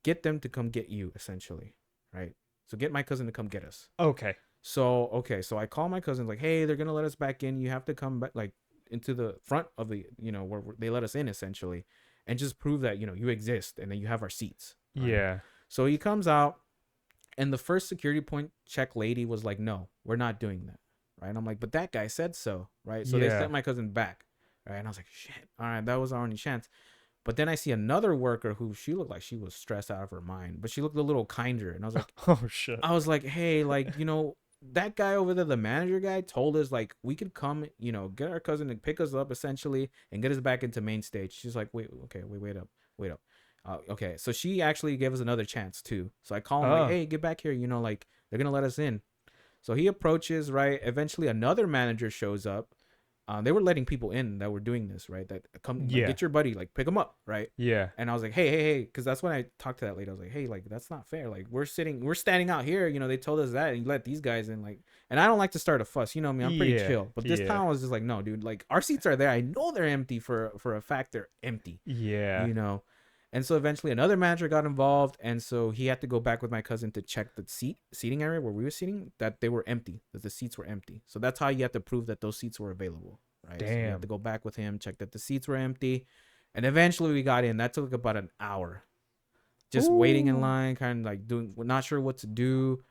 Get them to come get you, essentially, right? So get my cousin to come get us. Okay. So okay, so I call my cousins like, hey, they're gonna let us back in. You have to come back like into the front of the where they let us in essentially, and just prove that you exist and that you have our seats, right? Yeah. So he comes out, and the first security point check lady was like, no, we're not doing that, right? And I'm like, but that guy said so, right? So they Yeah. sent my cousin back, right? And I was like, shit, all right, that was our only chance. But then I see another worker who she looked like she was stressed out of her mind, but she looked a little kinder, and Oh shit. I was like, hey, like, that guy over there, the manager guy, told us like we could come, get our cousin to pick us up essentially and get us back into main stage. She's like, wait, okay, wait up, wait up. Okay, so she actually gave us another chance too. So I call him like, Oh. hey, get back here. Like they're gonna let us in. So he approaches, right? Eventually, another manager shows up. They were letting people in that were doing this, right? That come, like, Yeah. get your buddy, like, pick him up, right? Yeah. And I was like, hey, because that's when I talked to that lady. I was like, hey, like, that's not fair. Like, we're standing out here. They told us that, and you let these guys in, like, and I don't like to start a fuss. You know me, I'm pretty Yeah. chill. But this Yeah. time I was just like, no, dude, like, our seats are there. I know they're empty for a fact. They're empty, Yeah. you know. And so eventually another manager got involved, and so he had to go back with my cousin to check the seating area where we were sitting, that they were empty, that the seats were empty. So that's how you have to prove that those seats were available, right? So we had to Damn. go back with him, check that the seats were empty, and eventually we got in. That took about an hour, just waiting in Ooh. line, kind of like doing, not sure what to do,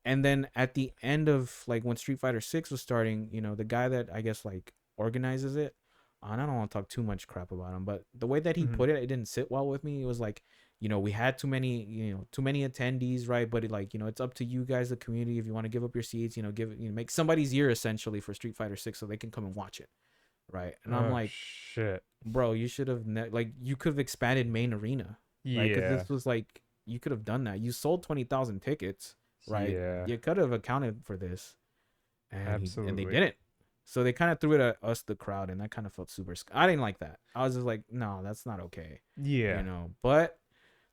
And then at the end of like when Street Fighter 6 was starting, the guy that I guess like organizes it, and I don't want to talk too much crap about him, but the way that he Mhm. put it didn't sit well with me. It was like, we had too many attendees, right? But like, it's up to you guys, the community, if you want to give up your seats, make somebody's year essentially for Street Fighter 6 so they can come and watch it, right? And I'm Oh like, shit. bro, you should have like you could have expanded main arena, right? Because Yeah. this was like you could have done that. You sold 20,000 tickets, right? Yeah. You could have accounted for this, and they Absolutely. didn't. So they kind of threw it at us, the crowd, and that kind of felt super. I didn't like that. I was just like, no, that's not okay, Yeah. But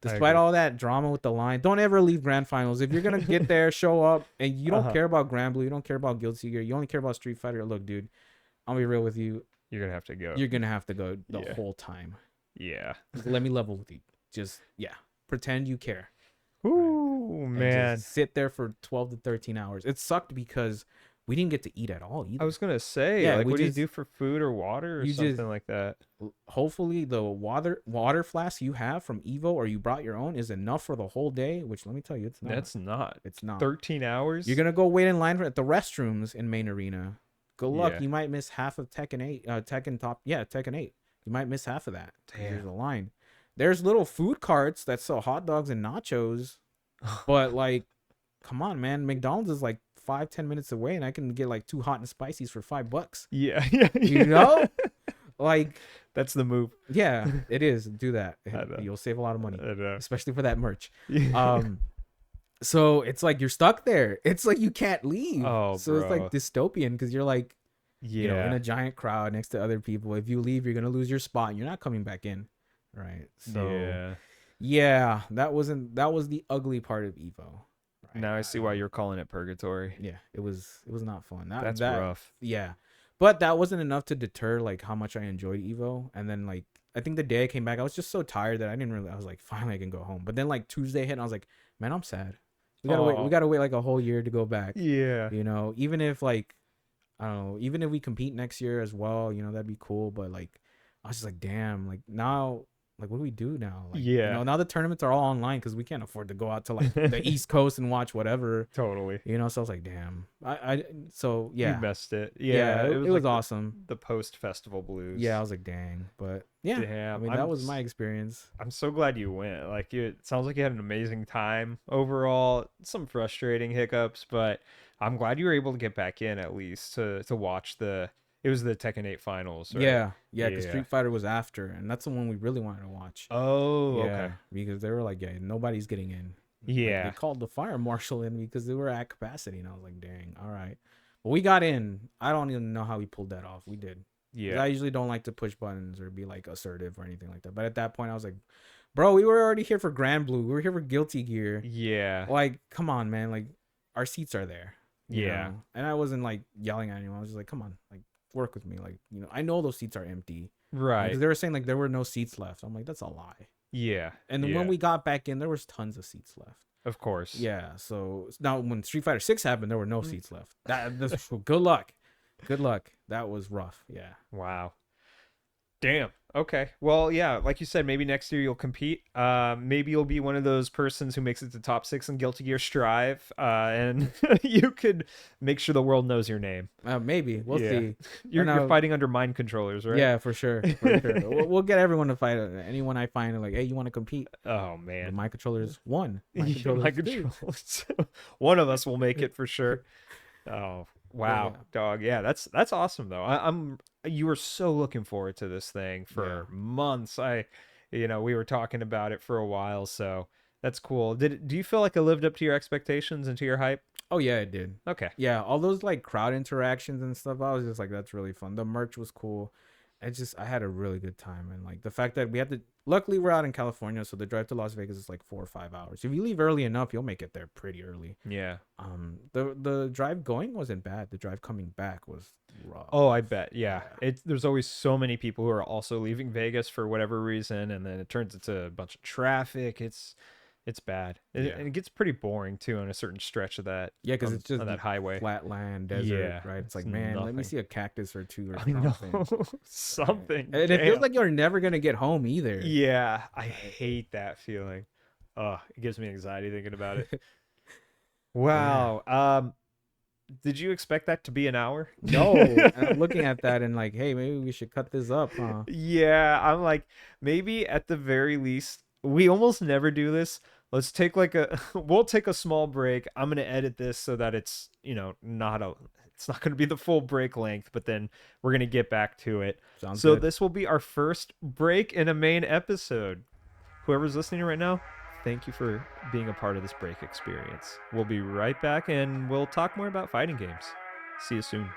I despite agree. all that drama with the line, don't ever leave grand finals. If you're gonna get there, show up, and you don't Uh-huh. care about Grand Blue, you don't care about Guild Seeker, you only care about Street Fighter. Look, dude, I'll be real with you. You're gonna have to go. You're gonna have to go the Yeah. whole time. Yeah. Let me level with you. Just yeah, pretend you care, right? Ooh, And just man. sit there for 12 to 13 hours. It sucked because we didn't get to eat at all I either. was gonna say, Yeah, like, we what do you just do for food or water or you just something like that? hopefully the water flask you have from Evo or you brought your own is enough for the whole day. Which let me tell you, it's not. That's not It's not. 13 You're hours. gonna go wait in line at the restrooms in main arena. Good luck. Yeah. You might miss half of Tekken 8. Tekken top. Yeah, Tekken 8. You might miss half of that because there's Damn. a line. There's little food carts that sell hot dogs and nachos, but like, come on, man. McDonald's is like 5-10 minutes away, and I can get like two hot and spicies for $5. Yeah. Yeah. You Yeah. know, like, That's the move. yeah, it is. Do that. I know. You'll save a lot of money, I know. especially for that merch. Yeah. Um, so it's like you're stuck there. It's like you can't leave. Oh, So it's like bro. dystopian because you're like, in Yeah. a giant crowd next to other people. If you leave, you're gonna lose your spot, and you're not coming back in, right? So Yeah. yeah, that was the ugly part of Evo, right? Now I see why you're calling it purgatory. Yeah, it was not fun. That That's that rough. yeah, but that wasn't enough to deter like how much I enjoyed Evo. And then like I think the day I came back, I was just so tired that I didn't really. I was like, finally I can go home. But then like Tuesday hit, and I was like, man, I'm sad. We gotta wait. We Oh. gotta wait like a whole year to go back. Yeah. Even if like I don't know, even if we compete next year as well, that'd be cool. But like I was just like, damn, like now like, what do we do now? Like, Yeah. now the tournaments are all online because we can't afford to go out to like the East Coast and watch whatever. Totally. So I was like, damn. So You yeah, messed it. yeah, Yeah, it it was was like awesome. the post festival blues. Yeah, I was like, dang. But yeah, I Damn. mean, that was my experience. I'm so glad you went. Like it sounds like you had an amazing time overall. Some frustrating hiccups, but I'm glad you were able to get back in at least to watch the it was the Tekken 8 finals, right? Yeah, yeah, because Yeah. Street Fighter was after, and that's the one we really wanted to watch. Oh, okay. Yeah, because they were like, yeah, nobody's getting in. Like they Yeah. called the fire marshal in because they were at capacity, and I was like, dang, all right. But we got in. I don't even know how we pulled that off. We did. 'Cause Yeah. I usually don't like to push buttons or be like assertive or anything like that. But at that point, I was like, bro, we were already here for Grand Blue. We were here for Guilty Gear. Yeah. Like, come on, man. Like, our seats are there. Yeah. And I wasn't like yelling at anyone. I was just like, come on, like, work with me. Like, I know those seats are empty. Because Right. they were saying like there were no seats left. I'm like, that's a lie. Yeah. And then when Yeah. we got back in, there was tons of seats left. Of course. Yeah. So now when Street Fighter 6 happened, there were no seats left. That's good luck. Good luck. That was rough. Yeah. Wow. Damn. Okay. Well, yeah, like you said, maybe next year you'll compete. Maybe you'll be one of those persons who makes it to top 6 in Guilty Gear Strive, and you could make sure the world knows your name. Maybe we'll Yeah. see. You're fighting under mind controllers, right? Yeah, for sure. For sure. We'll get everyone to fight. Anyone I find, like, hey, you want to compete? Oh The man. my controllers one. My Yeah, controllers mind two. controllers. One of us will make it for sure. Oh, wow, Yeah. dog. Yeah, that's awesome though. I'm you were so looking forward to this thing for Yeah. months. We were talking about it for a while, so that's cool. Do you feel like it lived up to your expectations and to your hype? Oh yeah, it did. Okay. Yeah, all those like crowd interactions and stuff. I was just like, that's really fun. The merch was cool. I had a really good time, and like the fact that we had to. Luckily, we're out in California, so the drive to Las Vegas is like 4 or 5 hours. If you leave early enough, you'll make it there pretty early. Yeah. The drive going wasn't bad. The drive coming back was rough. Oh, I bet. Yeah. Yeah. There's always so many people who are also leaving Vegas for whatever reason, and then it turns into a bunch of traffic. It's bad. Yeah. And it gets pretty boring too on a certain stretch of that. Yeah, because on, it's just on that highway. flat land, desert, Yeah, right? It's like, it's man, let me nothing. see a cactus or two or I know. something. Something. And it feels Damn. like you're never gonna get home either. Yeah, I hate that feeling. Oh, it gives me anxiety thinking about it. Wow. Did you expect that to be an hour? No, and I'm looking at that and like, hey, maybe we should cut this up, huh? Yeah, I'm like, maybe at the very least, we almost never do this. Let's take we'll take a small break. I'm gonna edit this so that it's, it's not gonna be the full break length, but then we're gonna get back to it. Sounds So good. this will be our first break in a main episode. Whoever's listening right now, thank you for being a part of this break experience. We'll be right back and we'll talk more about fighting games. See you soon.